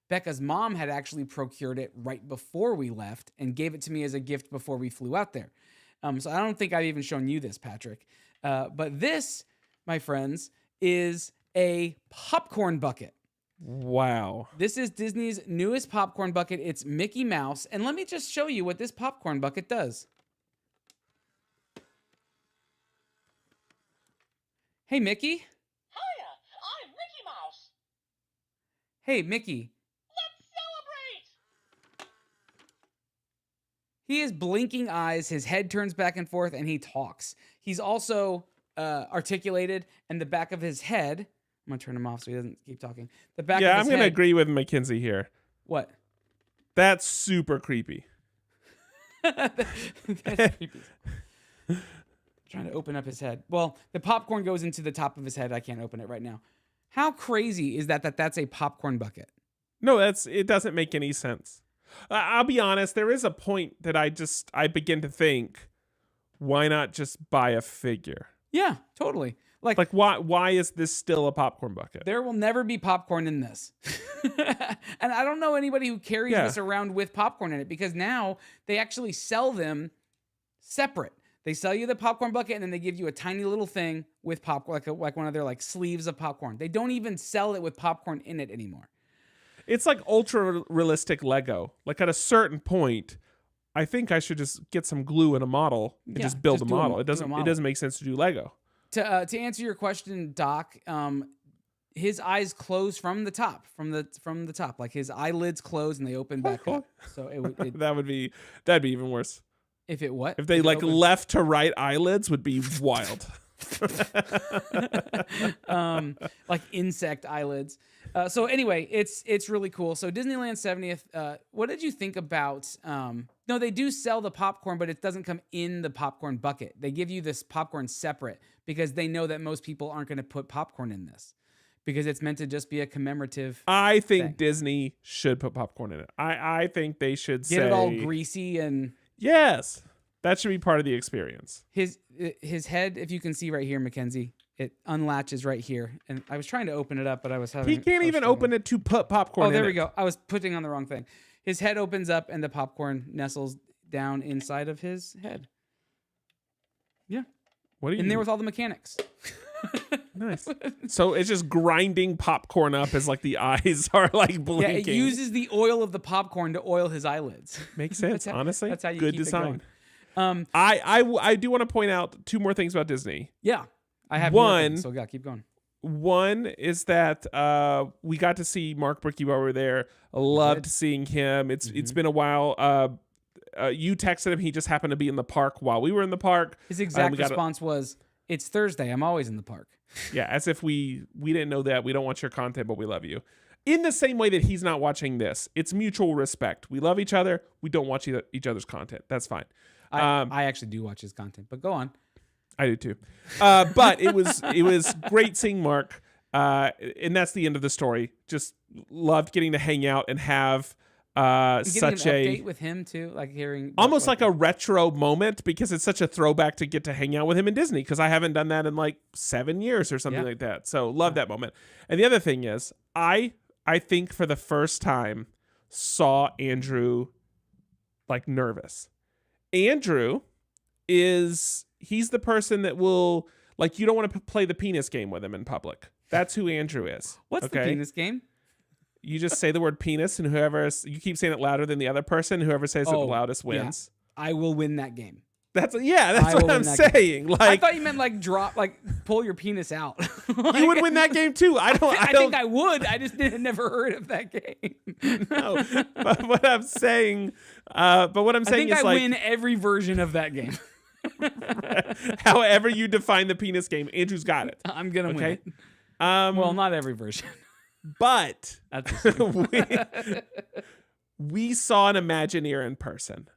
Becca's mom had actually procured it right before we left and gave it to me as a gift before we flew out there. So I don't think I've even shown you this, Patrick. But this, my friends, is a popcorn bucket. Wow. This is Disney's newest popcorn bucket. It's Mickey Mouse. And let me just show you what this popcorn bucket does. Hey, Mickey. Hiya, I'm Mickey Mouse. Hey, Mickey. Let's celebrate. He has blinking eyes, his head turns back and forth, and he talks. He's also articulated, and the back of his head... I'm going to turn him off so he doesn't keep talking. The back of his I'm going to agree with Mackenzie here. What? That's super creepy. That's creepy. Trying to open up his head. Well, the popcorn goes into the top of his head. I can't open it right now. How crazy is that that's a popcorn bucket? No, it doesn't make any sense. I'll be honest. There is a point that I begin to think, why not just buy a figure? Yeah, totally. Like why is this still a popcorn bucket? There will never be popcorn in this. And I don't know anybody who carries this around with popcorn in it because now they actually sell them separate. They sell you the popcorn bucket, and then they give you a tiny little thing with popcorn, like one of their like sleeves of popcorn. They don't even sell it with popcorn in it anymore. It's like ultra realistic Lego. Like at a certain point, I think I should just get some glue and a model and just build a model. It doesn't make sense to do Lego. To answer your question, Doc, his eyes close from the top, from the top, like his eyelids close and they open back up. So that'd be even worse. If it what? If they like left to right eyelids would be wild. Like insect eyelids. So anyway, it's really cool. So Disneyland 70th. What did you think about? No, they do sell the popcorn, but it doesn't come in the popcorn bucket. They give you this popcorn separate because they know that most people aren't going to put popcorn in this because it's meant to just be a commemorative. I think Disney should put popcorn in it. I think they should get it all greasy and. Yes, that should be part of the experience. His head, if you can see right here, Mackenzie, it unlatches right here. And I was trying to open it up, but I was having. He can't even open it to put popcorn in it. Oh, there we go. I was putting on the wrong thing. His head opens up and the popcorn nestles down inside of his head. Yeah. What are you in there with all the mechanics? Nice. So it's just grinding popcorn up as like the eyes are like blinking. Yeah, it uses the oil of the popcorn to oil his eyelids. Makes sense, honestly. That's how you good keep design. It going. I do want to point out two more things about Disney. Yeah, I have one. So yeah, keep going. One is that we got to see Mark Brickey while we were there. I loved seeing him. It's been a while. You texted him. He just happened to be in the park while we were in the park. His exact response was, "It's Thursday. I'm always in the park." Yeah, as if we didn't know that. We don't want your content, but we love you. In the same way that he's not watching this. It's mutual respect. We love each other. We don't watch each other's content. That's fine. I actually do watch his content, but go on. I do too. But it was great seeing Mark. And that's the end of the story. Just loved getting to hang out and have such an update with him too, like hearing almost like a retro moment because it's such a throwback to get to hang out with him in Disney because I haven't done that in like 7 years or something like that. So love that moment. And the other thing is I think for the first time saw Andrew like nervous. Andrew he's the person that will like you don't want to play the penis game with him in public. That's who Andrew is. What's the penis game? You just say the word penis, and you keep saying it louder than the other person. Whoever says it the loudest wins. Yeah. I will win that game. That's what I'm saying. Like, I thought you meant like pull your penis out. Like, you would win that game too. I think I would. I just never heard of that game. No, but what I'm saying, I think I win every version of that game. However you define the penis game, Andrew's got it. I'm gonna win it. Well, not every version. But we saw an Imagineer in person.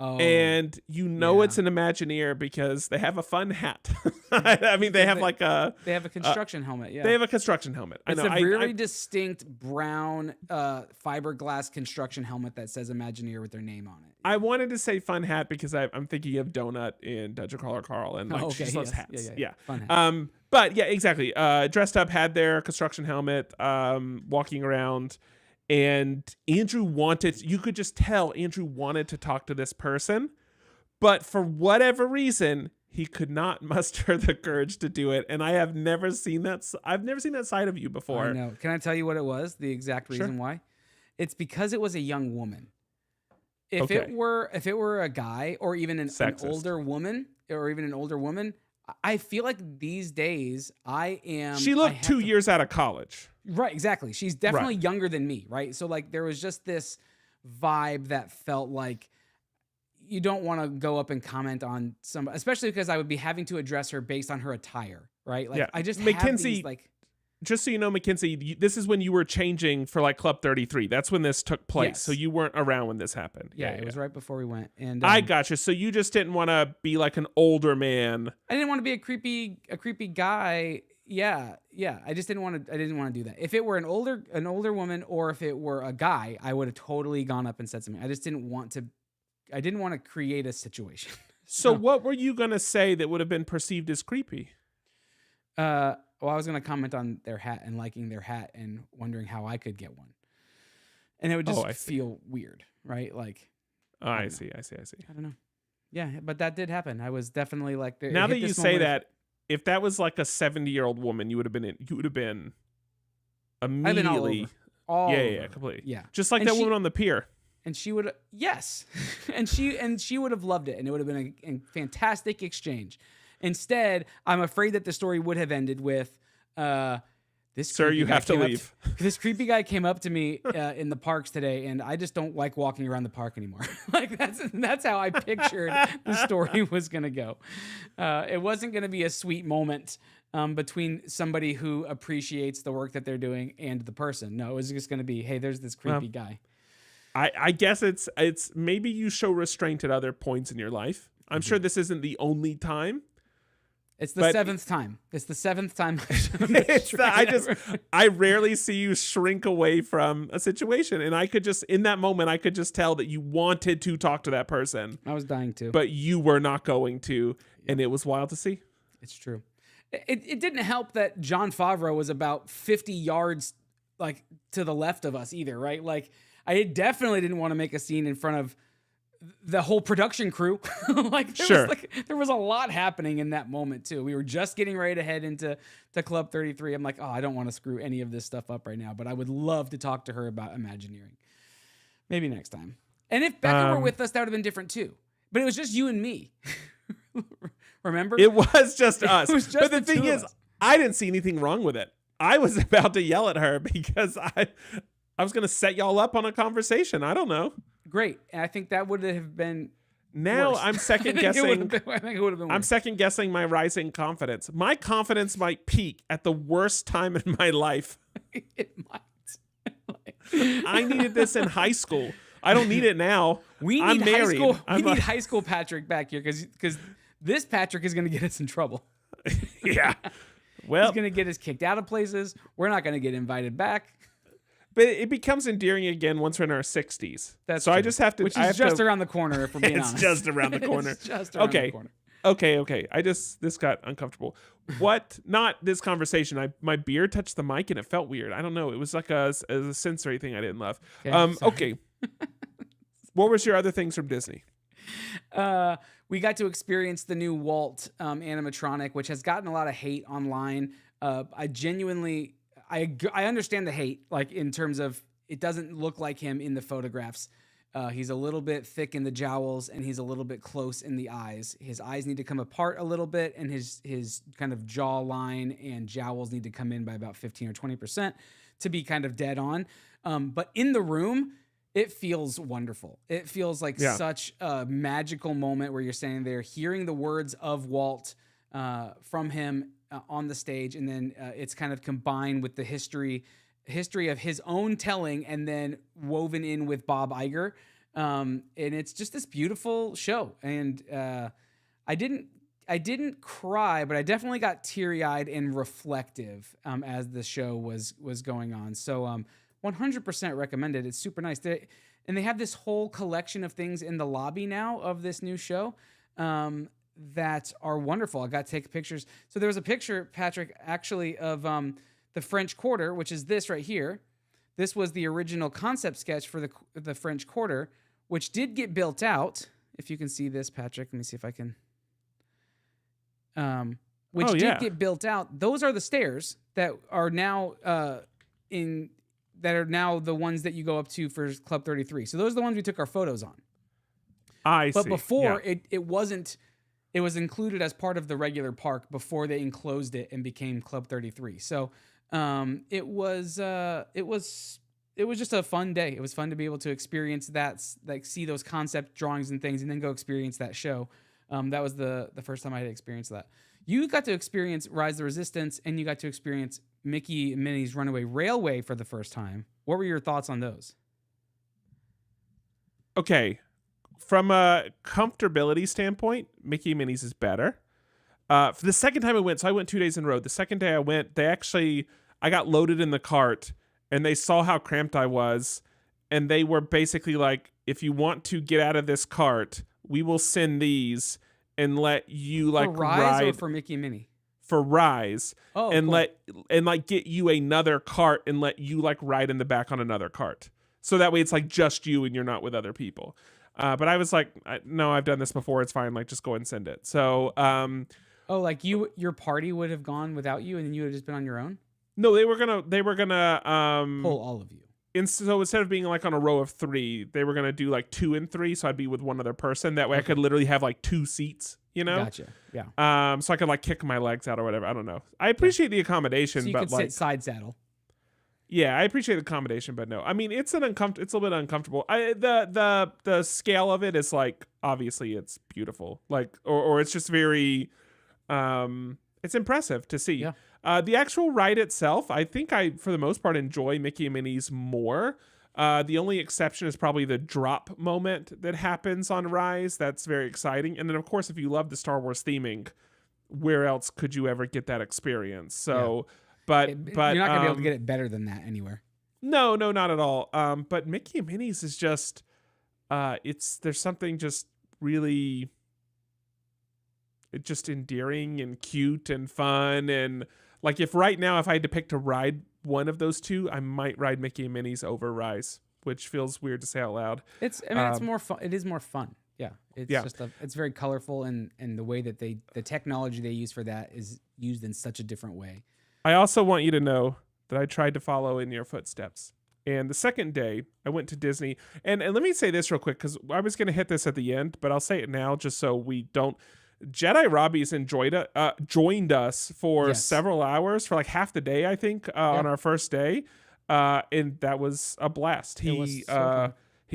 Oh, and it's an Imagineer because they have a fun hat. I mean, they have a construction helmet. Yeah, they have a construction helmet. It's a very distinct brown fiberglass construction helmet that says Imagineer with their name on it. I wanted to say fun hat because I'm thinking of Donut in Dungeon Crawler Carl and like she loves hats. Yeah. Fun hat. But yeah, exactly. Dressed up, had their construction helmet, walking around. And you could just tell Andrew wanted to talk to this person, but for whatever reason, he could not muster the courage to do it. And I've never seen that side of you before. I know. Can I tell you what it was? The exact reason why? It's because it was a young woman. If it were a guy or even an older woman, I feel like these days She looked 2 years out of college. Right, exactly. She's definitely younger than me, right? So like there was just this vibe that felt like you don't want to go up and comment on somebody, especially because I would be having to address her based on her attire, right? Like I just Mackenzie, have these, just so you know, Mackenzie, this is when you were changing for like Club 33. That's when this took place. Yes. So you weren't around when this happened. Yeah, it was right before we went. And I gotcha. So you just didn't want to be like an older man. I didn't want to be a creepy guy. Yeah. I didn't want to do that. If it were an older woman or if it were a guy, I would have totally gone up and said something. I didn't want to create a situation. So what were you going to say that would have been perceived as creepy? Well, I was going to comment on their hat and liking their hat and wondering how I could get one. And it would just feel weird, right? Like, I see. I don't know. Yeah, but that did happen. I was definitely like, Now that you say that, if that was like a 70-year-old woman, you would have been I've been all immediately. over. All Yeah, over. completely. Yeah. Just like And that she- woman on the pier. And she would, yes, and she would have loved it, and it would have been a fantastic exchange. Instead, I'm afraid that the story would have ended with, this. Sir, creepy you guy have to came up leave. This creepy guy came up to me in the parks today, and I just don't like walking around the park anymore. Like that's how I pictured the story was gonna go. It wasn't gonna be a sweet moment between somebody who appreciates the work that they're doing and the person. No, it was just gonna be, hey, there's this creepy guy. I guess it's maybe you show restraint at other points in your life. I'm sure this isn't the only time. It's the But- seventh time. It's the seventh time. I rarely see you shrink away from a situation, and I could just in that moment I could just tell that you wanted to talk to that person, I was dying to. but you were not going to, and it was wild to see. It's true. It didn't help that John Favreau was about 50 yards like to the left of us either, right? Like I definitely didn't want to make a scene in front of the whole production crew. Like there was a lot happening in that moment too. We were just getting ready to head into Club 33. I'm like, oh, I don't want to screw any of this stuff up right now, but I would love to talk to her about Imagineering. Maybe next time. And if Becca were with us, that would have been different too. But it was just you and me. Remember? It was just us. was just but the the thing two of is, us. I didn't see anything wrong with it. I was about to yell at her because I was going to set y'all up on a conversation. I don't know. Great. And I think that would have been Now worse. I'm second I think it would guessing. have been- I think it would have been I'm worse. second guessing my rising confidence. My confidence might peak at the worst time in my life. It might. I needed this in high school. I don't need it now. We I'm need high married. school. I'm We need high school Patrick back here because this Patrick is going to get us in trouble. yeah. Well, He's going to get us kicked out of places. We're not going to get invited back. but it becomes endearing again once we're in our 60s. That's so I true. just have to. Which I is have just to, around the corner. If we're being It's honest, just around the corner. It's just around Okay. the corner. Okay. This got uncomfortable. What? Not this conversation. My beard touched the mic and it felt weird. I don't know. It was like a sensory thing I didn't love. Okay, sorry. Okay. What was your other things from Disney? We got to experience the new Walt animatronic, which has gotten a lot of hate online. I genuinely, I understand the hate, like in terms of it doesn't look like him in the photographs. He's a little bit thick in the jowls and he's a little bit close in the eyes. His eyes need to come apart a little bit, and his kind of jawline and jowls need to come in by about 15 or 20% to be kind of dead on. But in the room, it feels wonderful. It feels like such a magical moment where you're standing there hearing the words of Walt from him on the stage, and then it's kind of combined with the history of his own telling and then woven in with Bob Iger. And it's just this beautiful show. And I didn't cry, but I definitely got teary-eyed and reflective as the show was going on. So 100% recommended. It's super nice. They have this whole collection of things in the lobby now of this new show that are wonderful. I got to take pictures. So there was a picture, Patrick, actually, of the French Quarter, which is this right here. This was the original concept sketch for the French Quarter, which did get built out. If you can see this, Patrick, let me see if I can. Which did get built out. Those are the stairs that are now the ones that you go up to for Club 33. So those are the ones we took our photos on. But before it wasn't. It was included as part of the regular park before they enclosed it and became Club 33. So it was just a fun day. It was fun to be able to experience that, like see those concept drawings and things, and then go experience that show. That was the first time I had experienced that. You got to experience Rise of the Resistance, and you got to experience Mickey and Minnie's Runaway Railway for the first time. What were your thoughts on those? Okay. From a comfortability standpoint, Mickey and Minnie's is better. For the second time I went, so I went 2 days in a row. The second day I went, I got loaded in the cart, and they saw how cramped I was, and they were basically like, if you want to get out of this cart, we will send these and let you like for Rise ride or for Mickey and Minnie? For Rise. Oh, and cool. Get you another cart and let you like ride in the back on another cart. So that way it's like just you and you're not with other people. But I was like, no, I've done this before. It's fine. Like, just go ahead and send it. So, Oh, like your party would have gone without you, and then you would have just been on your own. no, they were gonna, Pull all of you. so instead of being like on a row of 3, they were gonna do like 2 and 3. So I'd be with one other person. That way I could literally have like 2 seats, you know? Gotcha. Yeah. So I could like kick my legs out or whatever. I don't know. I appreciate the accommodation, So you but could like, sit side saddle. yeah, I appreciate the accommodation, but no. I mean, it's it's a little bit uncomfortable. The scale of it is like, obviously it's beautiful. Like, or it's just very, it's impressive to see. Yeah. The actual ride itself, I think I, for the most part, enjoy Mickey and Minnie's more. The only exception is probably the drop moment that happens on Rise. That's very exciting. And then, of course, if you love the Star Wars theming, where else could you ever get that experience? So, but You're not gonna be able to get it better than that anywhere. no, not at all. But Mickey and Minnie's is just, there's something just really, just endearing and cute and fun. And like, if right now, if I had to pick to ride one of those two, I might ride Mickey and Minnie's over Rise, which feels weird to say out loud. It's more fun. It is more fun. Yeah. It's just it's very colorful, and the way that the technology they use for that is used in such a different way. I also want you to know that I tried to follow in your footsteps. And the second day, I went to Disney. And let me say this real quick, because I was going to hit this at the end, but I'll say it now just so we don't. Jedi Robbie's joined us for several hours, for like half the day, I think, on our first day. And that was a blast. He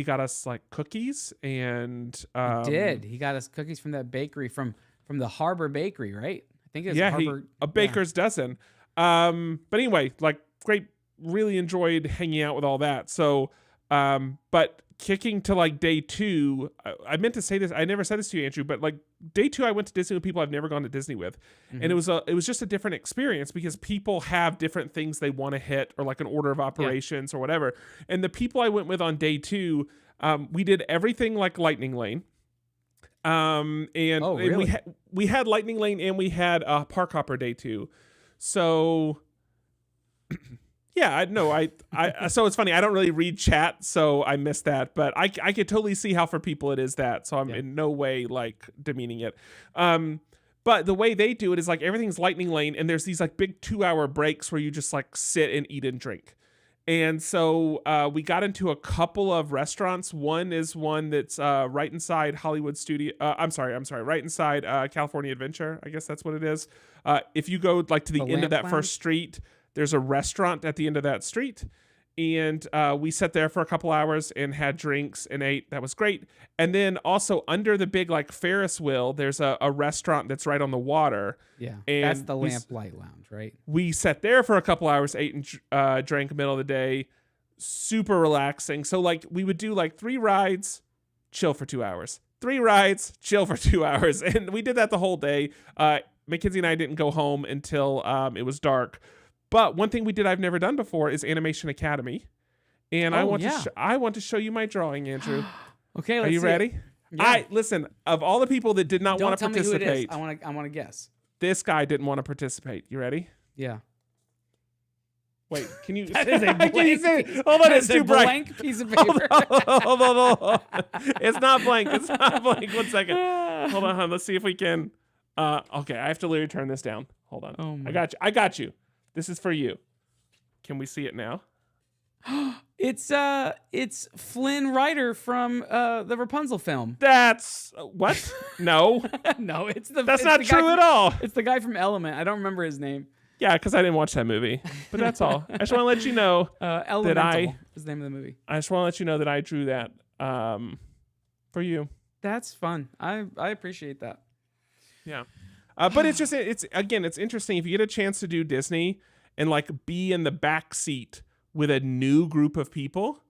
got us like cookies and He did. He got us cookies from that bakery from the Harbor Bakery, right? I think it's Harbor. A baker's dozen. But anyway, like, great, really enjoyed hanging out with all that. So, but kicking to like day 2, I meant to say this, I never said this to you, Andrew, but like day 2, I went to Disney with people I've never gone to Disney with. Mm-hmm. And it was just a different experience because people have different things they want to hit, or like an order of operations or whatever. And the people I went with on day 2, we did everything like Lightning Lane. And we had Lightning Lane and we had Park Hopper day 2. So yeah, so it's funny. I don't really read chat, so I missed that, but I could totally see how for people it is that. So I'm in no way like demeaning it. But the way they do it is like everything's Lightning Lane, and there's these like big 2-hour breaks where you just like sit and eat and drink. And so we got into a couple of restaurants. One is one that's right inside Hollywood Studio. I'm sorry, right inside California Adventure. I guess that's what it is. If you go like to the end of that first street, there's a restaurant at the end of that street. And we sat there for a couple hours and had drinks and ate. That was great. And then also under the big like Ferris wheel, there's a restaurant that's right on the water. Yeah, and that's the Lamplight Lounge, right? We sat there for a couple hours, ate and drank middle of the day. Super relaxing. So like we would do like 3 rides, chill for 2 hours. 3 rides, chill for 2 hours. And we did that the whole day. Mackenzie and I didn't go home until it was dark. But one thing we did I've never done before is Animation Academy, and I want to show you my drawing, Andrew. Okay, are you ready? Yeah. Listen. Of all the people that did not want to participate, me who it is. I want to guess. This guy didn't want to participate. You ready? Yeah. Wait, can you? That is a blank. Can you say? Hold on, it's too bright. Blank piece of paper. Hold on. It's not blank. It's not blank. 1 second. Hold on, hon. Let's see if we can. Okay, I have to literally turn this down. Hold on. Oh my. I got you. This is for you. Can we see it now? It's Flynn Rider from the Rapunzel film. That's what? No. No, that's not true at all. It's the guy from Element. I don't remember his name. Yeah, because I didn't watch that movie. But that's all. I just want to let you know Elemental is the name of the movie. I just want to let you know that I drew that for you. That's fun. I appreciate that. Yeah. But it's interesting if you get a chance to do Disney and like be in the back seat with a new group of people,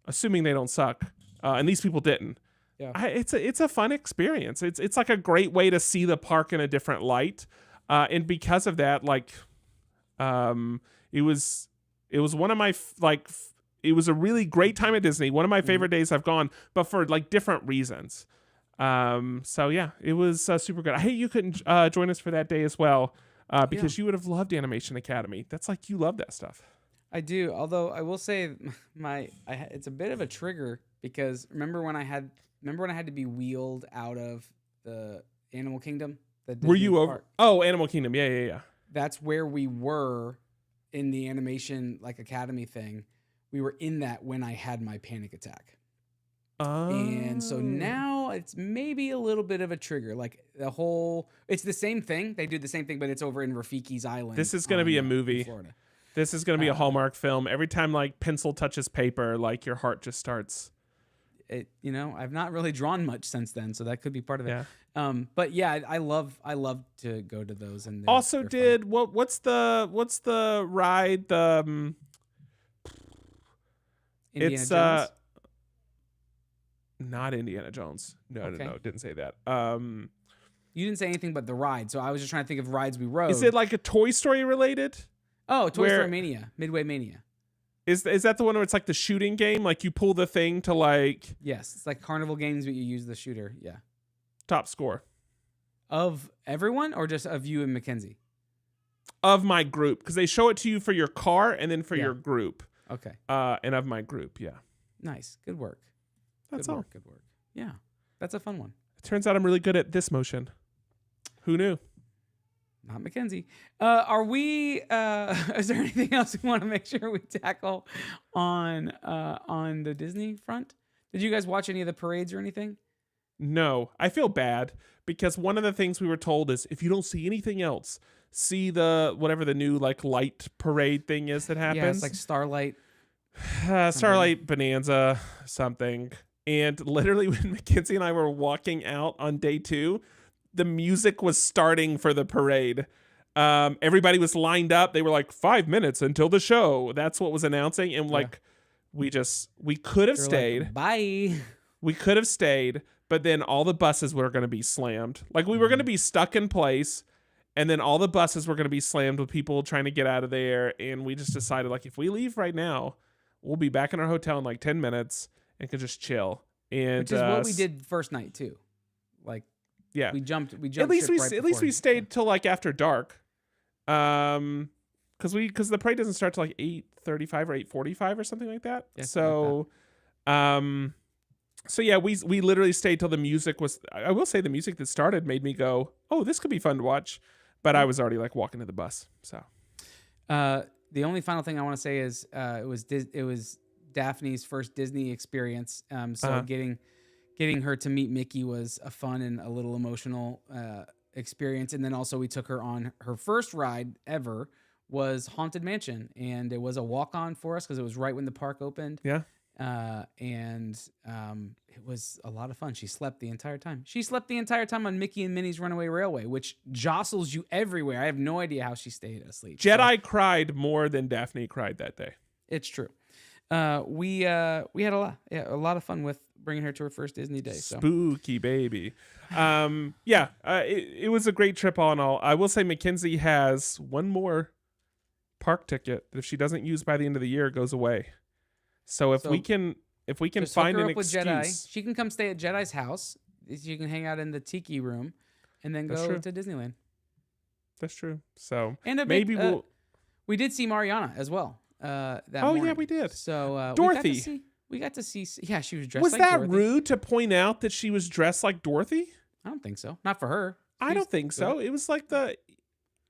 assuming they don't suck, and these people didn't. Yeah, it's a fun experience. It's like a great way to see the park in a different light, and because of that, like, it was one of my it was a really great time at Disney. One of my favorite days I've gone, but for like different reasons. So yeah, it was super good. I hate you couldn't join us for that day as well, because you would have loved Animation Academy. That's like, you love that stuff. I do, although I will say it's a bit of a trigger because remember when I had to be wheeled out of the Animal Kingdom? The Were Disney you over? park? Oh, Animal Kingdom. Yeah. That's where we were in the animation like academy thing. We were in that when I had my panic attack. And so now it's maybe a little bit of a trigger. Like it's the same thing. They do the same thing, but it's over in Rafiki's Island. This is going to be a in movie. Florida. This is going to be a Hallmark film. Every time like pencil touches paper, like your heart just starts. I've not really drawn much since then, so that could be part of it. Yeah. But yeah, I love to go to those. And Also, they're fun. what's the ride? Indiana It's Jones? not Indiana Jones. No, didn't say that. You didn't say anything but the ride, so I was just trying to think of rides we rode. Is it like a Toy Story related? Oh, Toy Story Mania, Midway Mania. Is that the one where it's like the shooting game? Like you pull the thing to like Yes, it's like carnival games, but you use the shooter. Yeah. top score Of everyone or just of you and Mackenzie? of my group, because they show it to you for your car and then for Yeah. your group. Okay. And of my group, yeah. Nice. Good work. That's Good all. work. Good work. Yeah. That's a fun one. It turns out I'm really good at this motion. Who knew? Not Mackenzie. Are we? Is there anything else we want to make sure we tackle on the Disney front? Did you guys watch any of the parades or anything? No, I feel bad because one of the things we were told is if you don't see anything else, see the whatever the new like light parade thing is that happens. Yeah, it's like Starlight. Starlight Bonanza something. And literally when Mackenzie and I were walking out on day 2, the music was starting for the parade. Everybody was lined up. They were like 5 minutes until the show. That's what was announcing. And like, we could have stayed. Like, bye. We could have stayed, but then all the buses were going to be slammed. Like we were going to be stuck in place. And then all the buses were going to be slammed with people trying to get out of there. And we just decided like, if we leave right now, we'll be back in our hotel in like 10 minutes and can just chill. And Which is what we did first night too. Like, yeah, we jumped. At least we stayed till like after dark. Because the parade doesn't start till like 8:35 or 8:45 or something like that. Yeah, so, so yeah, we literally stayed till the music was. I will say the music that started made me go, oh, this could be fun to watch. But I was already like walking to the bus. So, the only final thing I want to say is it was Daphne's first Disney experience. So getting her to meet Mickey was a fun and a little emotional experience. And then also we took her on her first ride ever was Haunted Mansion, and it was a walk-on for us because it was right when the park opened. yeah. And it was a lot of fun. She slept the entire time. She slept the entire time on Mickey and Minnie's Runaway Railway, which jostles you everywhere. I have no idea how she stayed asleep. Jedi cried more than Daphne cried that day. It's true. We had a lot of fun with bringing her to her first Disney day. So. Spooky baby. It was a great trip all in all. I will say Mackenzie has one more park ticket that if she doesn't use by the end of the year, it goes away. So if we can just find hook her an up with excuse, Jedi, she can come stay at Jedi's house. She can hang out in the tiki room, and then go to Disneyland. That's true. So And maybe we did see Mariana as well. Morning. Yeah, we did. So Dorothy. we got to see. Yeah, she was dressed. Was like that Dorothy. rude to point out that she was dressed like Dorothy? I don't think so. Not for her. I don't think so. It was like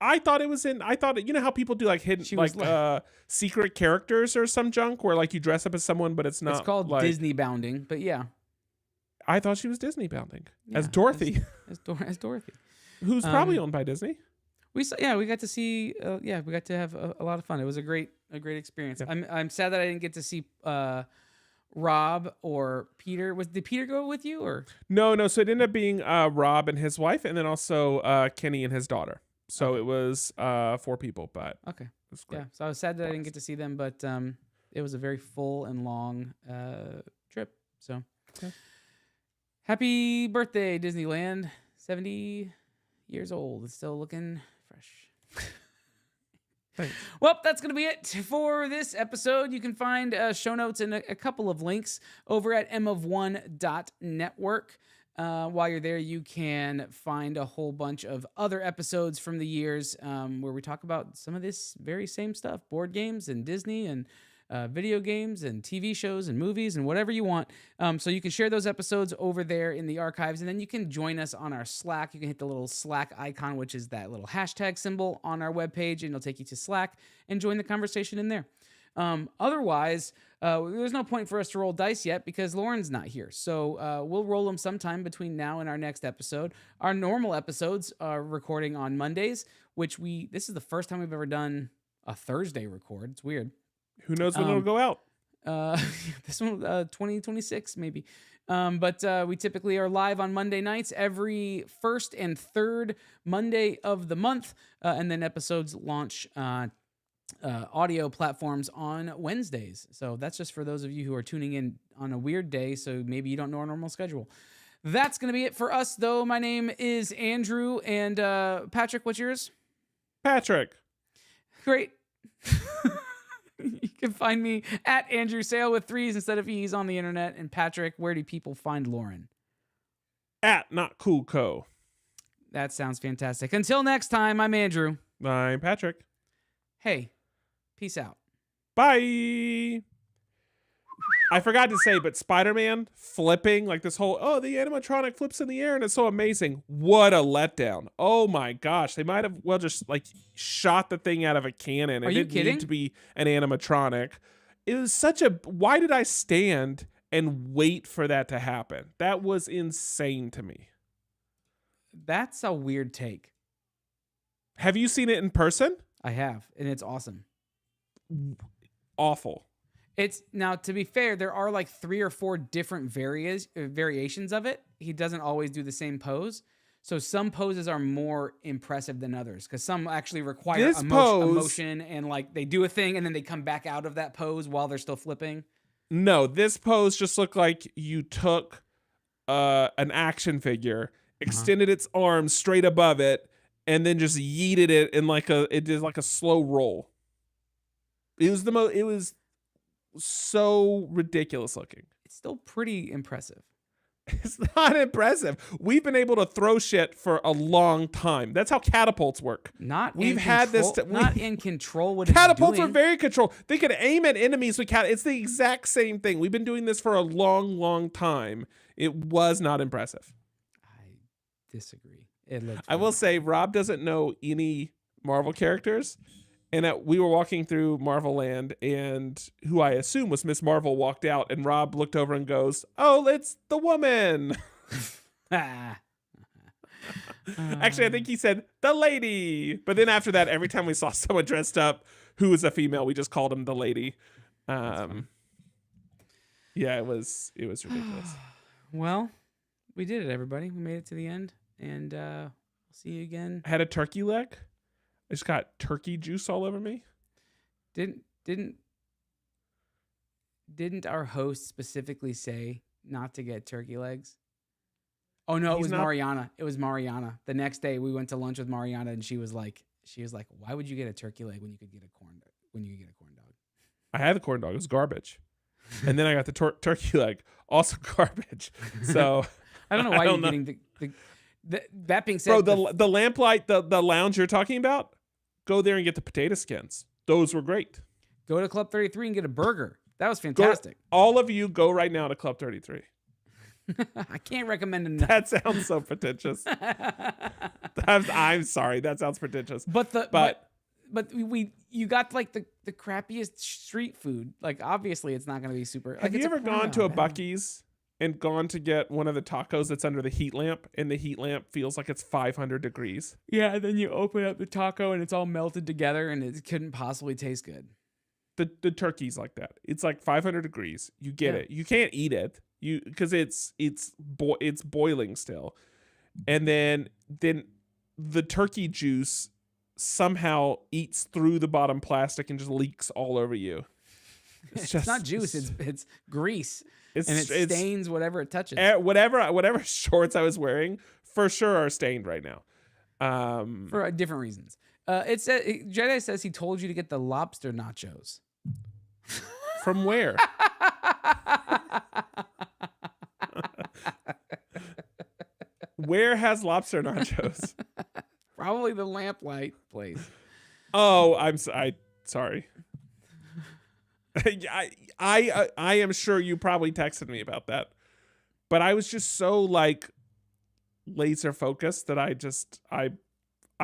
I thought you know how people do like hidden secret characters or some junk where like you dress up as someone but it's not. It's called like, Disney bounding, but yeah. I thought she was Disney bounding as Yeah, Dorothy, as Dorothy, who's probably owned by Disney. we got to see. We got to have a lot of fun. It was a great experience. Yeah. I'm sad that I didn't get to see Rob or Peter. Did Peter go with you or? No. So it ended up being Rob and his wife, and then also Kenny and his daughter. So it was 4 people, but Okay. it was great. Yeah. So I was sad that I didn't get to see them, but it was a very full and long trip. So happy birthday, Disneyland! 70 years old. It's still looking fresh. Thanks. Well, that's going to be it for this episode. You can find show notes and a couple of links over at mof1.network. While you're there, you can find a whole bunch of other episodes from the years where we talk about some of this very same stuff, board games and Disney and video games and TV shows and movies and whatever you want. So you can share those episodes over there in the archives, and then you can join us on our Slack. You can hit the little Slack icon, which is that little hashtag symbol on our webpage, and it'll take you to Slack and join the conversation in there. Otherwise, there's no point for us to roll dice yet because Lauren's not here. So we'll roll them sometime between now and our next episode. Our normal episodes are recording on Mondays, which this is the first time we've ever done a Thursday record. It's weird. Who knows when it'll go out? This one, 2026 maybe. But we typically are live on Monday nights every first and third Monday of the month. And then episodes launch audio platforms on Wednesdays. So that's just for those of you who are tuning in on a weird day, so maybe you don't know our normal schedule. That's going to be it for us, though. My name is Andrew, and Patrick, what's yours? Patrick. Great. You can find me at Andrew Sale with 3s instead of E's on the internet. And Patrick, where do people find Lauren? At Not Cool Co. That sounds fantastic. Until next time, I'm Andrew. I'm Patrick. Hey, peace out. Bye. I forgot to say, but Spider-Man flipping, like this whole, the animatronic flips in the air and it's so amazing. What a letdown. Oh my gosh. They might have, just like shot the thing out of a cannon. Are you kidding? Didn't need to be an animatronic. It was why did I stand and wait for that to happen? That was insane to me. That's a weird take. Have you seen it in person? I have, and it's awesome. Awful. It's now, to be fair, there are like 3 or 4 different variations of it. He doesn't always do the same pose. So some poses are more impressive than others because some actually require emotion and like they do a thing and then they come back out of that pose while they're still flipping. No, this pose just looked like you took an action figure, extended its arms straight above it, and then just yeeted it in it did like a slow roll. It was so ridiculous looking. It's still pretty impressive. It's not impressive. We've been able to throw shit for a long time. That's how catapults work. Not in control. What catapults are very controlled. They can aim at enemies with It's the exact same thing. We've been doing this for a long, long time. It was not impressive. I disagree. I will say Rob doesn't know any Marvel characters. And we were walking through Marvel Land, and who I assume was Miss Marvel walked out, and Rob looked over and goes, "Oh, it's the woman." Actually, I think he said the lady. But then after that, every time we saw someone dressed up who was a female, we just called him the lady. Yeah, it was ridiculous. Well, we did it, everybody. We made it to the end, and we'll see you again. I had a turkey leg. I just got turkey juice all over me. Didn't our host specifically say not to get turkey legs? Oh no, it was Mariana. It was Mariana. The next day we went to lunch with Mariana, and she was like, "Why would you get a turkey leg when you could get a corn dog? I had the corn dog. It was garbage. And then I got the turkey leg, also garbage. So I don't know why you're getting that being said, bro, the lamplight, the lounge you're talking about, go there and get the potato skins. Those were great. Go to Club 33 and get a burger. That was fantastic. All of you go right now to Club 33. I can't recommend enough. That sounds so pretentious. I'm sorry. That sounds pretentious. But you got like the crappiest street food. Like obviously it's not going to be super. Have you ever gone to a Buc-ee's and gone to get one of the tacos that's under the heat lamp, and the heat lamp feels like it's 500 degrees? Yeah, and then you open up the taco and it's all melted together and it couldn't possibly taste good. The turkey's like that. It's like 500 degrees. You get it. You can't eat it because it's boiling still, and then the turkey juice somehow eats through the bottom plastic and just leaks all over you. It's not juice. It's grease. And it stains whatever it touches. Whatever shorts I was wearing for sure are stained right now. For different reasons. Jedi says he told you to get the lobster nachos. From where? Where has lobster nachos? Probably the Lamplight place. Oh, sorry. I am sure you probably texted me about that, but I was just so like laser focused that I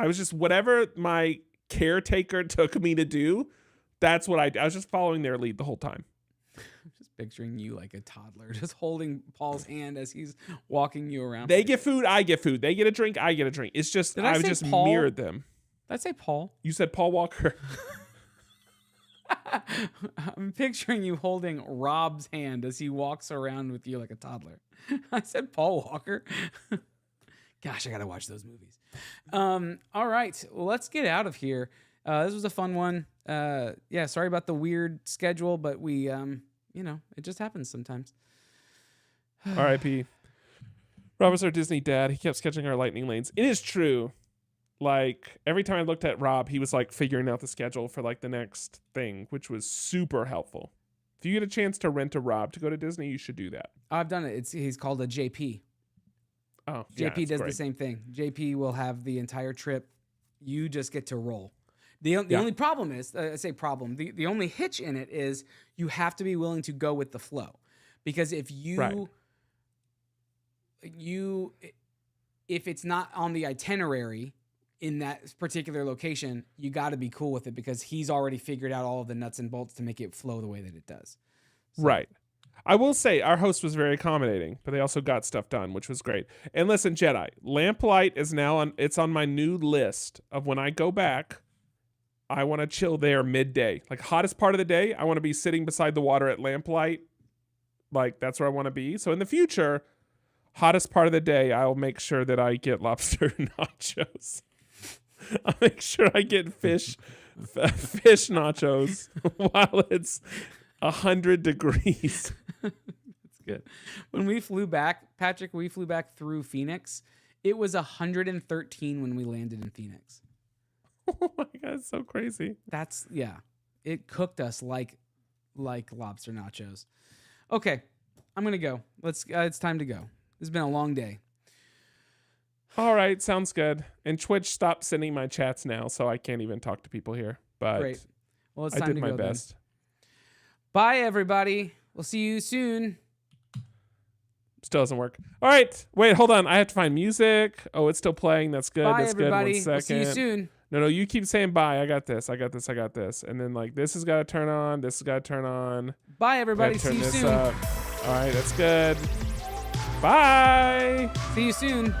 was just whatever my caretaker took me to do. That's what I was just following their lead the whole time. Just picturing you like a toddler, just holding Paul's hand as he's walking you around. They get food, I get food. They get a drink, I get a drink. It's just Did I was say just Paul? mirrored them. Did I say Paul? You said Paul Walker. I'm picturing you holding Rob's hand as he walks around with you like a toddler. I said Paul Walker. Gosh, I gotta watch those movies. All right, well, let's get out of here. This was a fun one. Yeah, sorry about the weird schedule, but we, it just happens sometimes. R.I.P. Rob was our Disney dad. He kept sketching our lightning lanes. It is true. Like, every time I looked at Rob, he was like figuring out the schedule for like the next thing, which was super helpful. If you get a chance to rent a Rob to go to Disney, you should do that. I've done it. He's called a JP. Oh, JP does the same thing. JP will have the entire trip. You just get to roll. The only problem is, I say problem, the only hitch in it is you have to be willing to go with the flow. Because if if it's not on the itinerary in that particular location, you got to be cool with it because he's already figured out all of the nuts and bolts to make it flow the way that it does. So. Right. I will say our host was very accommodating, but they also got stuff done, which was great. And listen, Jedi, Lamplight is now it's on my new list of when I go back, I want to chill there midday. Like hottest part of the day, I want to be sitting beside the water at Lamplight. Like that's where I want to be. So in the future, hottest part of the day, I'll make sure that I get lobster nachos. I'll make sure I get fish nachos while it's 100 degrees. That's good. When we flew back, Patrick, we flew back through Phoenix. It was 113 when we landed in Phoenix. Oh my God, it's so crazy. It cooked us like lobster nachos. Okay, I'm gonna go. It's time to go. It's been a long day. All right, sounds good. And Twitch stopped sending my chats now, so I can't even talk to people here. But great. Well, it's I time did to my go best. Then. Bye, everybody. We'll see you soon. Still doesn't work. All right, wait, hold on. I have to find music. Oh, it's still playing. That's good. Bye, That's everybody. good. 1 second. We'll see you soon. No, you keep saying bye. I got this. I got this. And then like this has got to turn on. This has got to turn on. Bye, everybody. Turn See you this soon. up. All right, that's good. Bye. See you soon.